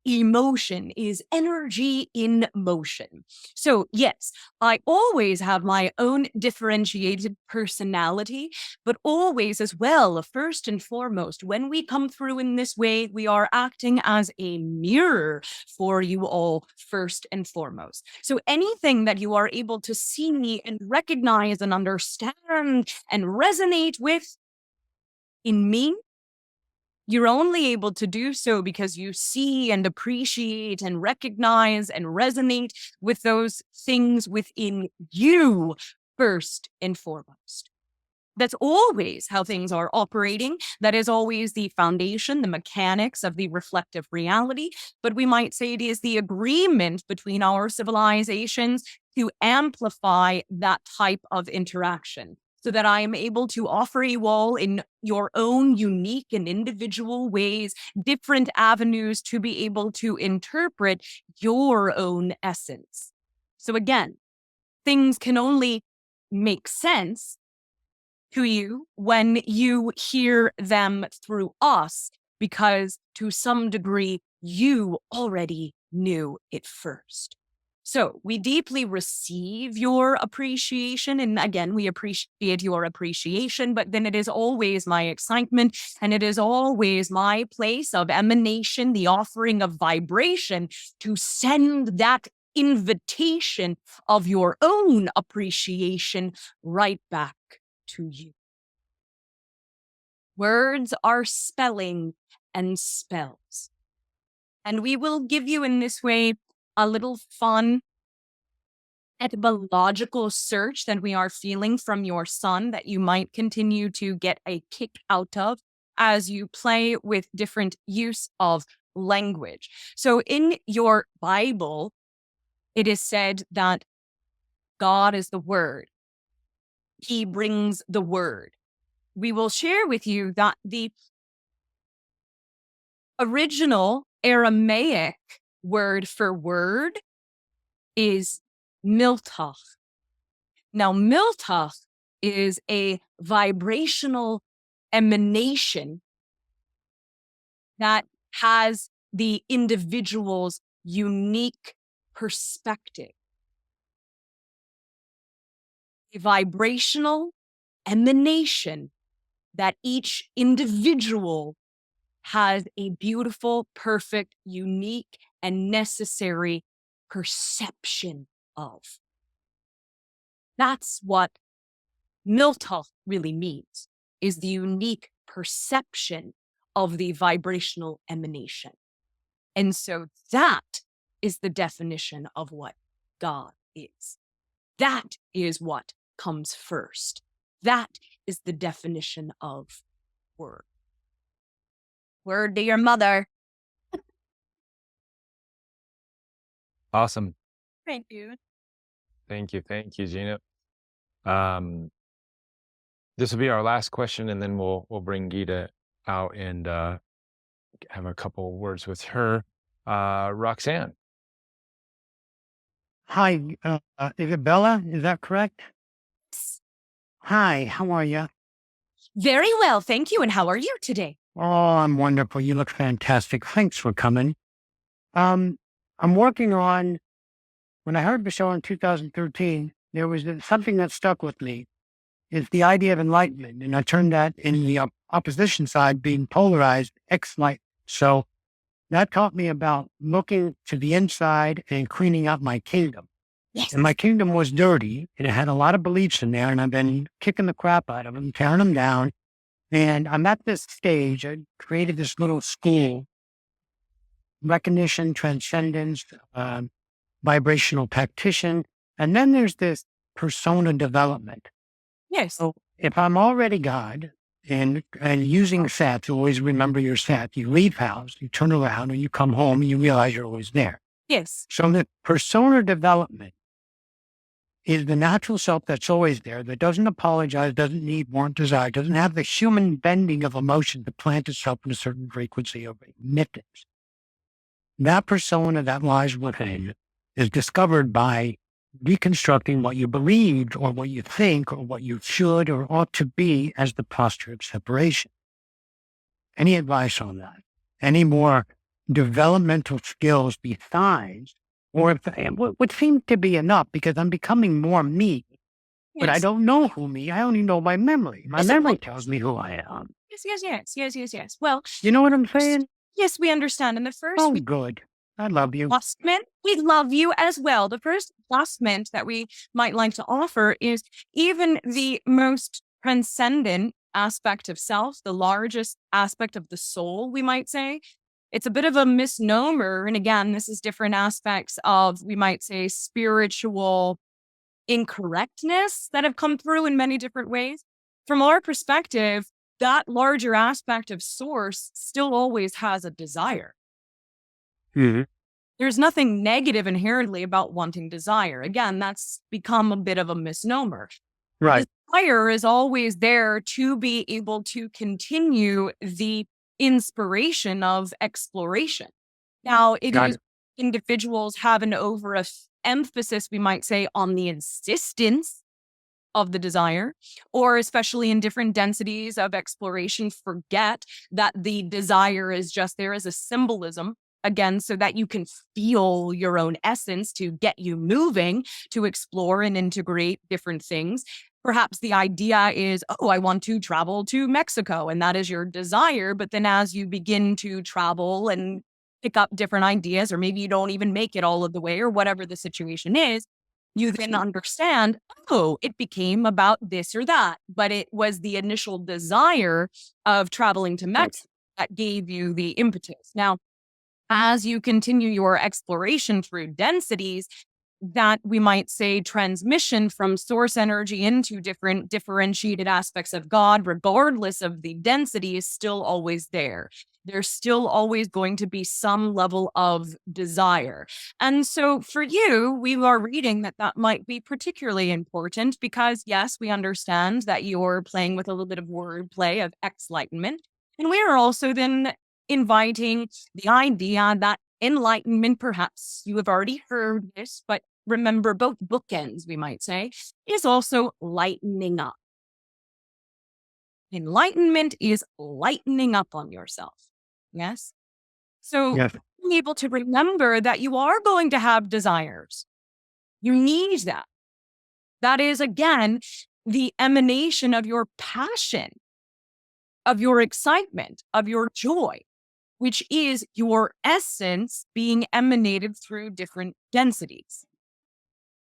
Emotion is energy in motion. So yes, I always have my own differentiated personality, but always as well, first and foremost, when we come through in this way, we are acting as a mirror for you all first and foremost. So anything that you are able to see and recognize and understand and resonate with in me, you're only able to do so because you see and appreciate and recognize and resonate with those things within you first and foremost. That's always how things are operating. That is always the foundation, the mechanics of the reflective reality. But we might say it is the agreement between our civilizations to amplify that type of interaction, so that I am able to offer you all in your own unique and individual ways, different avenues to be able to interpret your own essence. So again, things can only make sense to you when you hear them through us, because to some degree, you already knew it first. So we deeply receive your appreciation. And again, we appreciate your appreciation, but then it is always my excitement and it is always my place of emanation, the offering of vibration, to send that invitation of your own appreciation right back to you. Words are spelling and spells. And we will give you in this way a little fun etymological search that we are feeling from your son that you might continue to get a kick out of as you play with different use of language. So in your Bible, it is said that God is the Word. He brings the Word. We will share with you that the original Aramaic word for word is miltach. Now, miltach is a vibrational emanation that has the individual's unique perspective. A vibrational emanation that each individual has a beautiful, perfect, unique, and necessary perception of. That's what Milta really means, is the unique perception of the vibrational emanation. And so that is the definition of what God is. That is what comes first. That is the definition of word. Word to your mother. Awesome. Thank you. Thank you. Thank you, Gina. This will be our last question, and then we'll bring Gita out and have a couple words with her. Roxanne. Hi, is it Bella? Is that correct? Hi, how are you? Very well, thank you. And how are you today? Oh, I'm wonderful. You look fantastic. Thanks for coming. I'm working on, when I heard Bashar in 2013, there was something that stuck with me. It's the idea of enlightenment. And I turned that in the opposition side being polarized, ex-light. So that taught me about looking to the inside and cleaning up my kingdom. Yes. And my kingdom was dirty, and it had a lot of beliefs in there, and I've been kicking the crap out of them, tearing them down. And I'm at this stage. I created this little school, recognition, transcendence, vibrational tactician. And then there's this persona development. Yes. So if I'm already God and using sats, always remember your sat. You leave house, you turn around, and you come home, and you realize you're always there. Yes. So the persona development is the natural self that's always there, that doesn't apologize, doesn't need, want, desire, doesn't have the human bending of emotion to plant itself in a certain frequency of emittance. That persona that lies within is discovered by reconstructing what you believed or what you think or what you should or ought to be as the posture of separation. Any advice on that? Any more developmental skills besides, or if, what seems to be enough, because I'm becoming more me, but I don't know who me, I only know my memory. My memory tells me who I am. Yes. Well, You know what I'm saying? yes, we understand. And the first Oh, good. I love you. adjustment, we love you as well. The first adjustment that we might like to offer is even the most transcendent aspect of self, the largest aspect of the soul, we might say. It's a bit of a misnomer. And again, this is different aspects of, we might say, spiritual incorrectness that have come through in many different ways. From our perspective, that larger aspect of source still always has a desire. Mm-hmm. There's nothing negative inherently about wanting desire. Again, that's become a bit of a misnomer. Right. Desire is always there to be able to continue the inspiration of exploration. Now, individuals have an emphasis, we might say, on the insistence of the desire, or especially in different densities of exploration, forget that the desire is just there as a symbolism, again, so that you can feel your own essence to get you moving to explore and integrate different things. Perhaps the idea is, oh, I want to travel to Mexico, and that is your desire. But then as you begin to travel and pick up different ideas, or maybe you don't even make it all of the way, or whatever the situation is, you then understand, oh, it became about this or that. But it was the initial desire of traveling to Mexico that gave you the impetus. Now, as you continue your exploration through densities, that we might say transmission from source energy into different differentiated aspects of God, regardless of the density, is still always there. There's still always going to be some level of desire. And so for you, we are reading that might be particularly important because, yes, we understand that you're playing with a little bit of wordplay of enlightenment. And we are also then inviting the idea that enlightenment, perhaps you have already heard this, but remember both bookends, we might say, is also lightening up. Enlightenment is lightening up on yourself. Yes? So being able to remember that you are going to have desires. You need that. That is, again, the emanation of your passion, of your excitement, of your joy, which is your essence being emanated through different densities.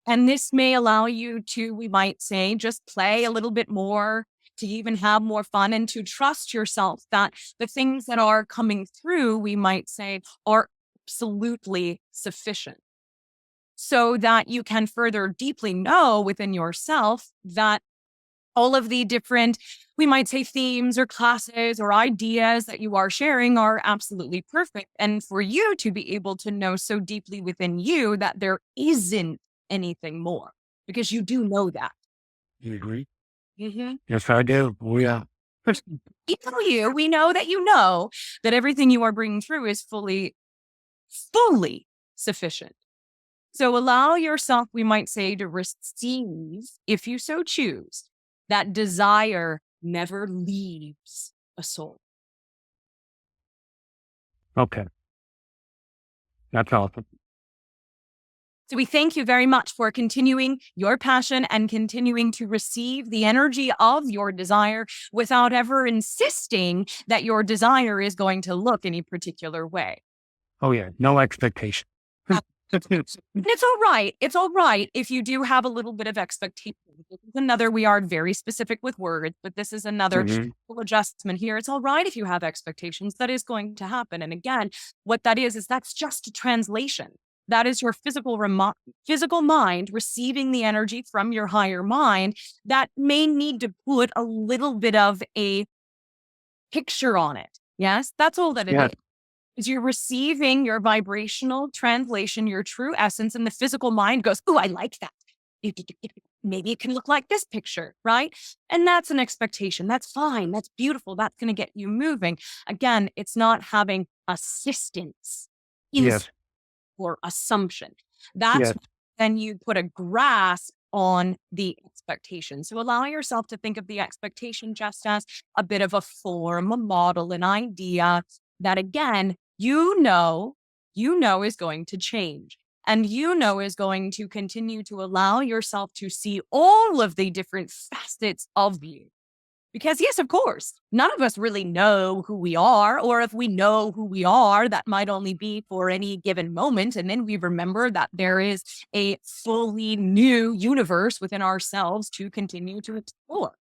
And this may allow you to, we might say, just play a little bit more, to even have more fun, and to trust yourself that the things that are coming through, we might say, are absolutely sufficient. So that you can further deeply know within yourself that all of the different, we might say, themes or classes or ideas that you are sharing are absolutely perfect. And for you to be able to know so deeply within you that there isn't anything more, because you do know that. You agree? Mm-hmm. Yes, I do. We are. We know that everything you are bringing through is fully sufficient. So allow yourself, we might say, to receive, if you so choose, that desire never leaves a soul. Okay. That's awesome. So we thank you very much for continuing your passion and continuing to receive the energy of your desire without ever insisting that your desire is going to look any particular way. Oh, yeah. No expectation. And it's all right. It's all right if you do have a little bit of expectation. This is another, we are very specific with words, but this is another adjustment here. It's all right if you have expectations. That is going to happen. And again, what that is that's just a translation. That is your physical mind receiving the energy from your higher mind that may need to put a little bit of a picture on it. Yes, that's all that it is. Is you're receiving your vibrational translation, your true essence, and the physical mind goes, "Oh, I like that. Maybe it can look like this picture," right? And that's an expectation. That's fine. That's beautiful. That's going to get you moving. Again, it's not having assistance or assumption. That's when you put a grasp on the expectation. So allow yourself to think of the expectation just as a bit of a form, a model, an idea that, again, you know is going to change, and is going to continue to allow yourself to see all of the different facets of you. Because yes, of course, none of us really know who we are, or if we know who we are, that might only be for any given moment. And then we remember that there is a fully new universe within ourselves to continue to explore.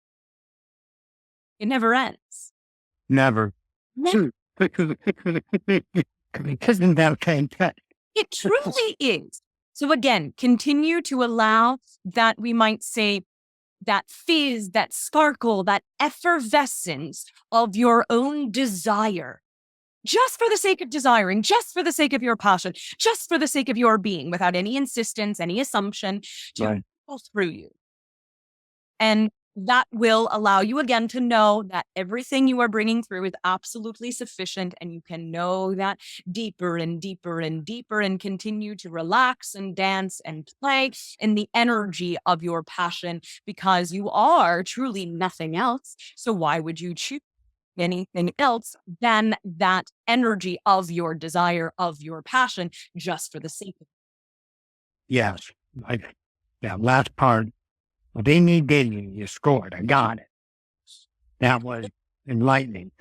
It never ends. Never. Isn't that fantastic? It truly is. So again, continue to allow that, we might say, that fizz, that sparkle, that effervescence of your own desire, just for the sake of desiring, just for the sake of your passion, just for the sake of your being, without any insistence, any assumption, to go through you. And that will allow you, again, to know that everything you are bringing through is absolutely sufficient, and you can know that deeper and deeper and deeper, and continue to relax and dance and play in the energy of your passion, because you are truly nothing else. So why would you choose anything else than that energy of your desire, of your passion, just for the sake of it? Yes. That last part. Well, they need dating. You scored. I got it. That was enlightening.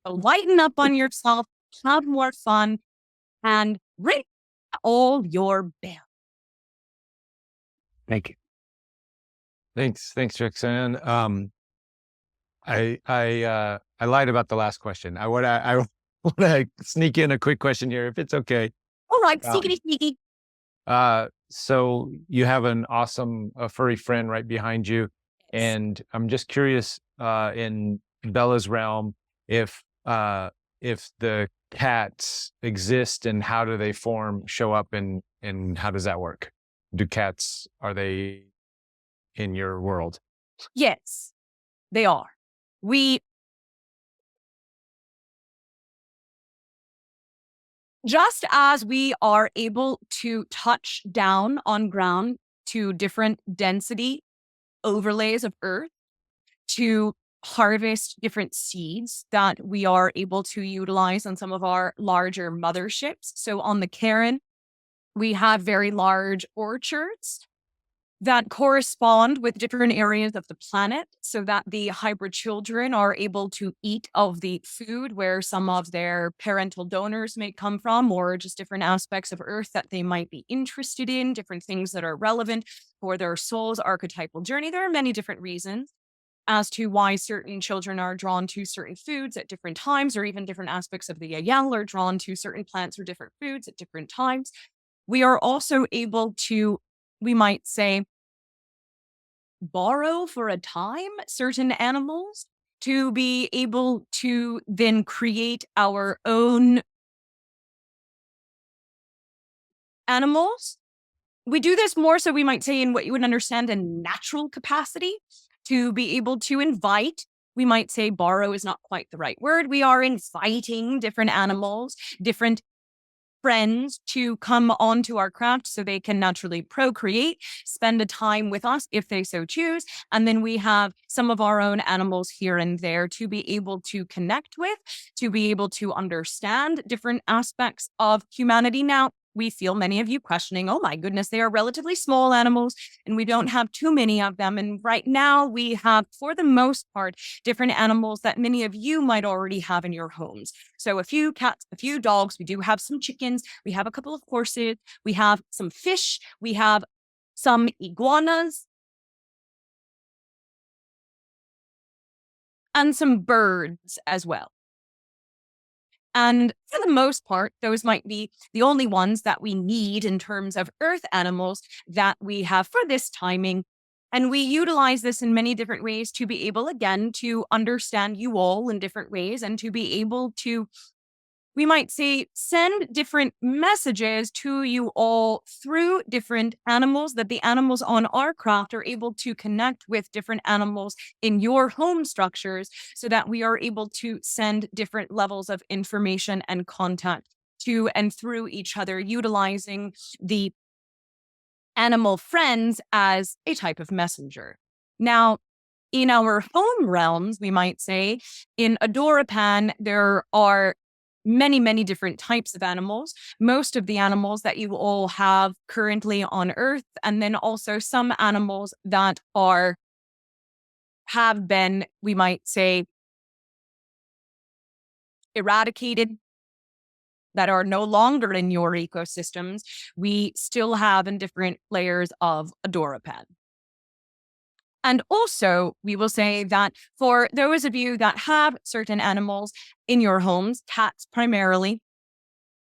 Lighten up on yourself, have more fun, and ring all your bells. Thank you. Thanks, Roxanne. I lied about the last question. I want to sneak in a quick question here, if it's okay. All right, sneaky. So you have an awesome furry friend right behind you, and I'm just curious, in Bella's realm, if the cats exist, and how do they show up, and how does that work? Are they in your world? Yes, they are. Just as we are able to touch down on ground to different density overlays of earth to harvest different seeds that we are able to utilize on some of our larger motherships. So on the Karen, we have very large orchards that correspond with different areas of the planet so that the hybrid children are able to eat of the food where some of their parental donors may come from, or just different aspects of Earth that they might be interested in, different things that are relevant for their soul's archetypal journey. There are many different reasons as to why certain children are drawn to certain foods at different times, or even different aspects of the Yahyel are drawn to certain plants or different foods at different times. We are also able to, we might say, borrow for a time certain animals to be able to then create our own animals. We do this more so, we might say, in what you would understand a natural capacity, to be able to invite. We might say borrow is not quite the right word. We are inviting different animals, different friends to come onto our craft so they can naturally procreate, spend a time with us if they so choose. And then we have some of our own animals here and there to be able to connect with, to be able to understand different aspects of humanity. Now, we feel many of you questioning, oh my goodness, they are relatively small animals and we don't have too many of them. And right now we have, for the most part, different animals that many of you might already have in your homes. So a few cats, a few dogs, we do have some chickens, we have a couple of horses, we have some fish, we have some iguanas, and some birds as well. And for the most part, those might be the only ones that we need in terms of earth animals that we have for this timing. And we utilize this in many different ways to be able, again, to understand you all in different ways and to be able to, we might say, send different messages to you all through different animals, that the animals on our craft are able to connect with different animals in your home structures so that we are able to send different levels of information and contact to and through each other, utilizing the animal friends as a type of messenger. Now, in our home realms, we might say, in Adorapan, there are many, many different types of animals. Most of the animals that you all have currently on Earth, and then also some animals that have been, we might say, eradicated, that are no longer in your ecosystems, we still have in different layers of Adorapan. And also, we will say that for those of you that have certain animals in your homes, cats primarily,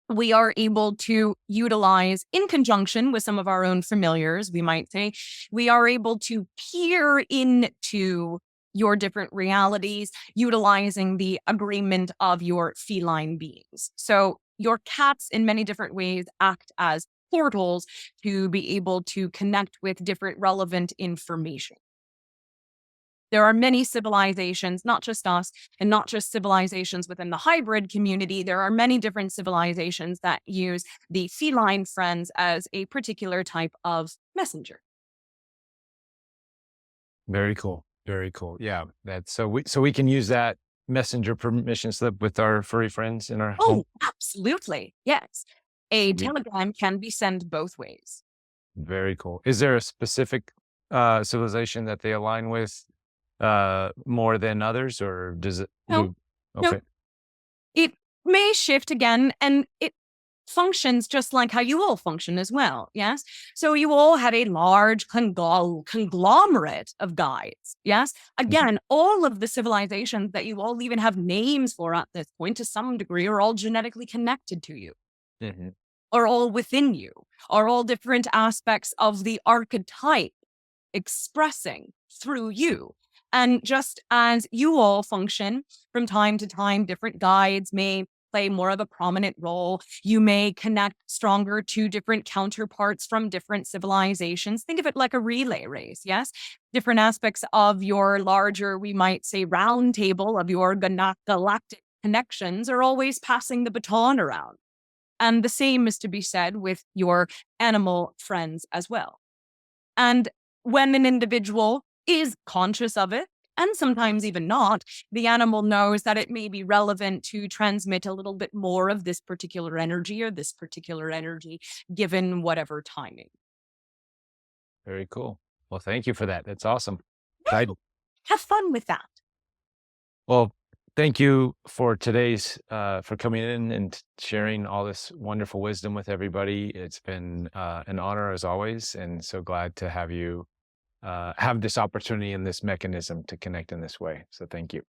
we are able to utilize, in conjunction with some of our own familiars, we might say, we are able to peer into your different realities, utilizing the agreement of your feline beings. So your cats, in many different ways, act as portals to be able to connect with different relevant information. There are many civilizations, not just us, and not just civilizations within the hybrid community. There are many different civilizations that use the feline friends as a particular type of messenger. Very cool. Very cool. Yeah. That's so we can use that messenger permission slip with our furry friends in our home. Absolutely. Yes. A telegram can be sent both ways. Very cool. Is there a specific civilization that they align with more than others, or does it? No. Okay. No. It may shift again, and it functions just like how you all function as well. Yes. So you all have a large conglomerate of guides. Yes. Again, all of the civilizations that you all even have names for at this point to some degree are all genetically connected to you. Mm-hmm. Are all within you, are all different aspects of the archetype expressing through you. And just as you all function from time to time, different guides may play more of a prominent role. You may connect stronger to different counterparts from different civilizations. Think of it like a relay race, yes? Different aspects of your larger, we might say, round table of your galactic connections are always passing the baton around. And the same is to be said with your animal friends as well. And when an individual is conscious of it, and sometimes even not, the animal knows that it may be relevant to transmit a little bit more of this particular energy or this particular energy, given whatever timing. Very cool. Well, thank you for that. That's awesome. I, Have fun with that. well, thank you for today's, for coming in and sharing all this wonderful wisdom with everybody. It's been an honor as always, and so glad to have you have this opportunity and this mechanism to connect in this way. So thank you.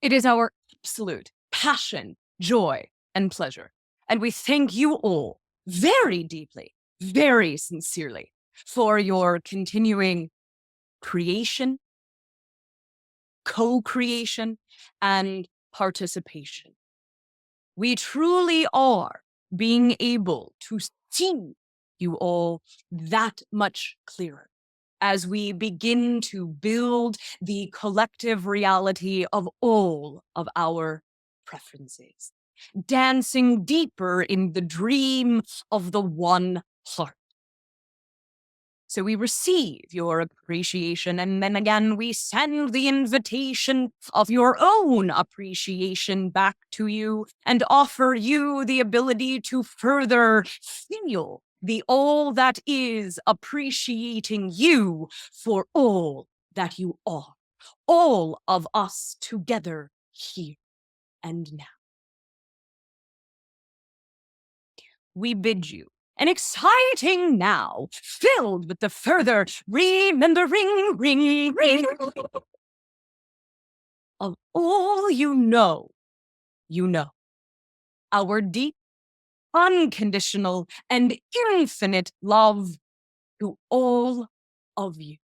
It is our absolute passion, joy, and pleasure. And we thank you all very deeply, very sincerely for your continuing creation, co-creation, and participation. We truly are being able to see you all that much clearer as we begin to build the collective reality of all of our preferences, dancing deeper in the dream of the one heart. So we receive your appreciation, and then again, we send the invitation of your own appreciation back to you and offer you the ability to further feel the all that is appreciating you for all that you are, all of us together here and now. We bid you an exciting now, filled with the further remembering ring of all you know. Our deep, unconditional, and infinite love to all of you.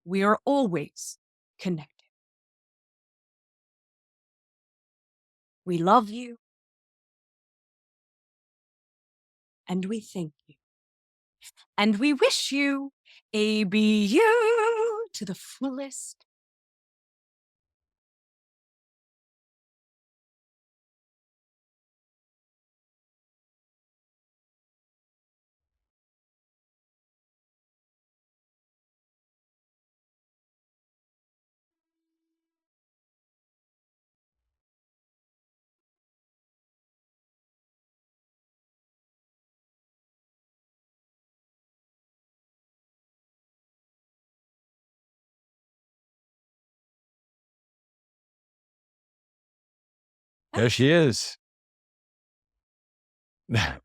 We are always connected. We love you. And we thank you. And we wish you a BU to the fullest. There she is. And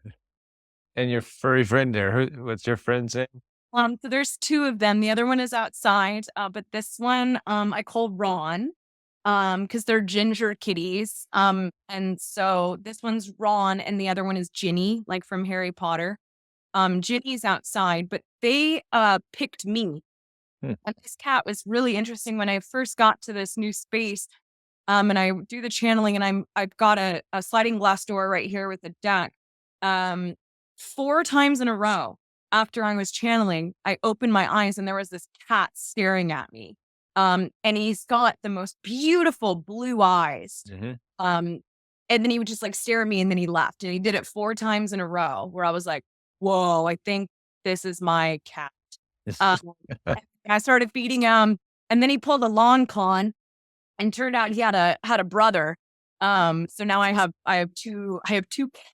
your furry friend there, what's your friend's name? So there's two of them. The other one is outside, but this one I call Ron, because they're ginger kitties. And so this one's Ron, and the other one is Ginny, like from Harry Potter. Ginny's outside, but they picked me. And this cat was really interesting when I first got to this new space. And I do the channeling, and I've got a sliding glass door right here with a deck. 4 times in a row after I was channeling, I opened my eyes and there was this cat staring at me. And he's got the most beautiful blue eyes. And then he would just like stare at me, and then he left. And he did it 4 times in a row, where I was like, whoa, I think this is my cat. I started feeding him, and then he pulled a long con, and turned out he had a brother. So now I have two cats.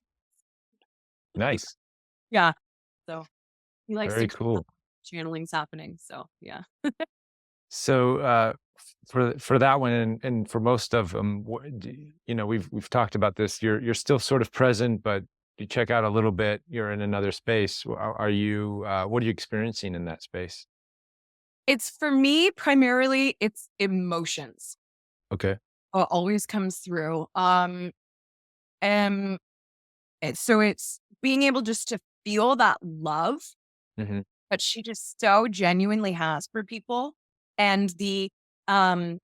Nice. Yeah. So he likes Very to cool. channeling's happening. So yeah. So for that one, and for most of them, we've talked about this. You're still sort of present, but you check out a little bit. You're in another space. Are you? What are you experiencing in that space? It's, for me, primarily it's emotions. Okay. Always comes through. So it's being able just to feel that love that she just so genuinely has for people. And the other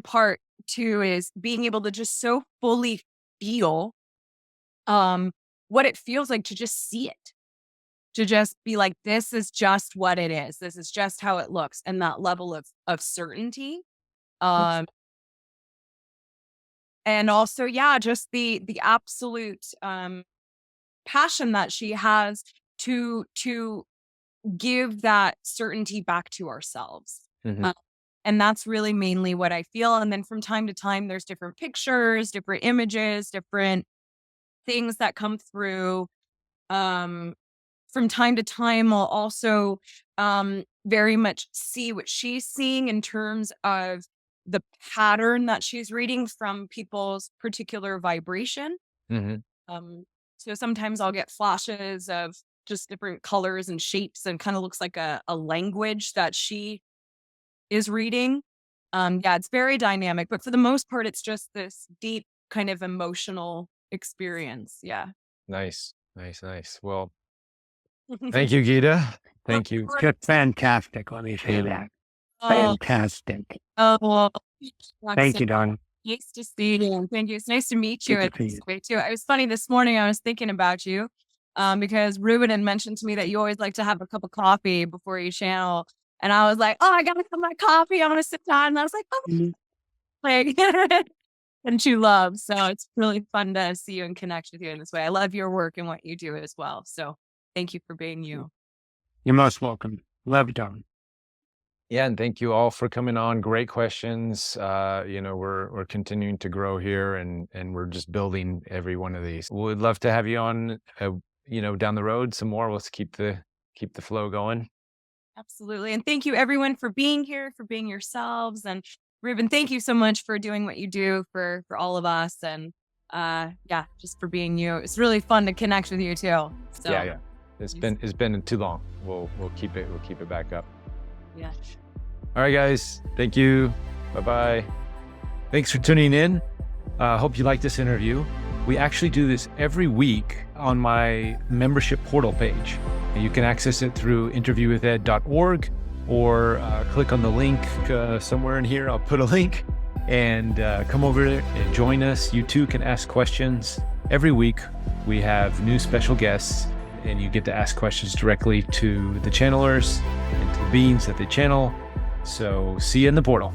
part too is being able to just so fully feel what it feels like to just see it, to just be like, this is just what it is. This is just how it looks. And that level of certainty. And also, yeah, just the absolute passion that she has to give that certainty back to ourselves. And that's really mainly what I feel. And then from time to time, there's different pictures, different images, different things that come through. From time to time, I'll also very much see what she's seeing in terms of the pattern that she's reading from people's particular vibration. So sometimes I'll get flashes of just different colors and shapes and kind of looks like a language that she is reading. Yeah, it's very dynamic, but for the most part, it's just this deep kind of emotional experience. Yeah. Nice. Well, thank you, Gita. Thank you. Just fantastic. Let me say that. Fantastic. Well, Thank you, Don. Nice to see you. Thank you. It's nice to meet you. Good to see you. Too. It was funny this morning. I was thinking about you because Reuben had mentioned to me that you always like to have a cup of coffee before you channel. And I was like, oh, I got to have my coffee. I want to sit down. And I was like, oh, like, and you love. So it's really fun to see you and connect with you in this way. I love your work and what you do as well. So thank you for being you. You're most welcome. Love, Don. Yeah, and thank you all for coming on. Great questions. We're continuing to grow here, and we're just building every one of these. We'd love to have you on, down the road some more. Let's keep the flow going. Absolutely, and thank you everyone for being here, for being yourselves, and Reuben, thank you so much for doing what you do for all of us, and just for being you. It's really fun to connect with you too. So, yeah. It's been too long. We'll keep it back up. Yeah. All right, guys. Thank you. Bye-bye. Thanks for tuning in. Hope you like this interview. We actually do this every week on my membership portal page. You can access it through interviewwithed.org or click on the link somewhere in here. I'll put a link and come over and join us. You too can ask questions. Every week we have new special guests, and you get to ask questions directly to the channelers and to the beings that they channel. So see you in the portal.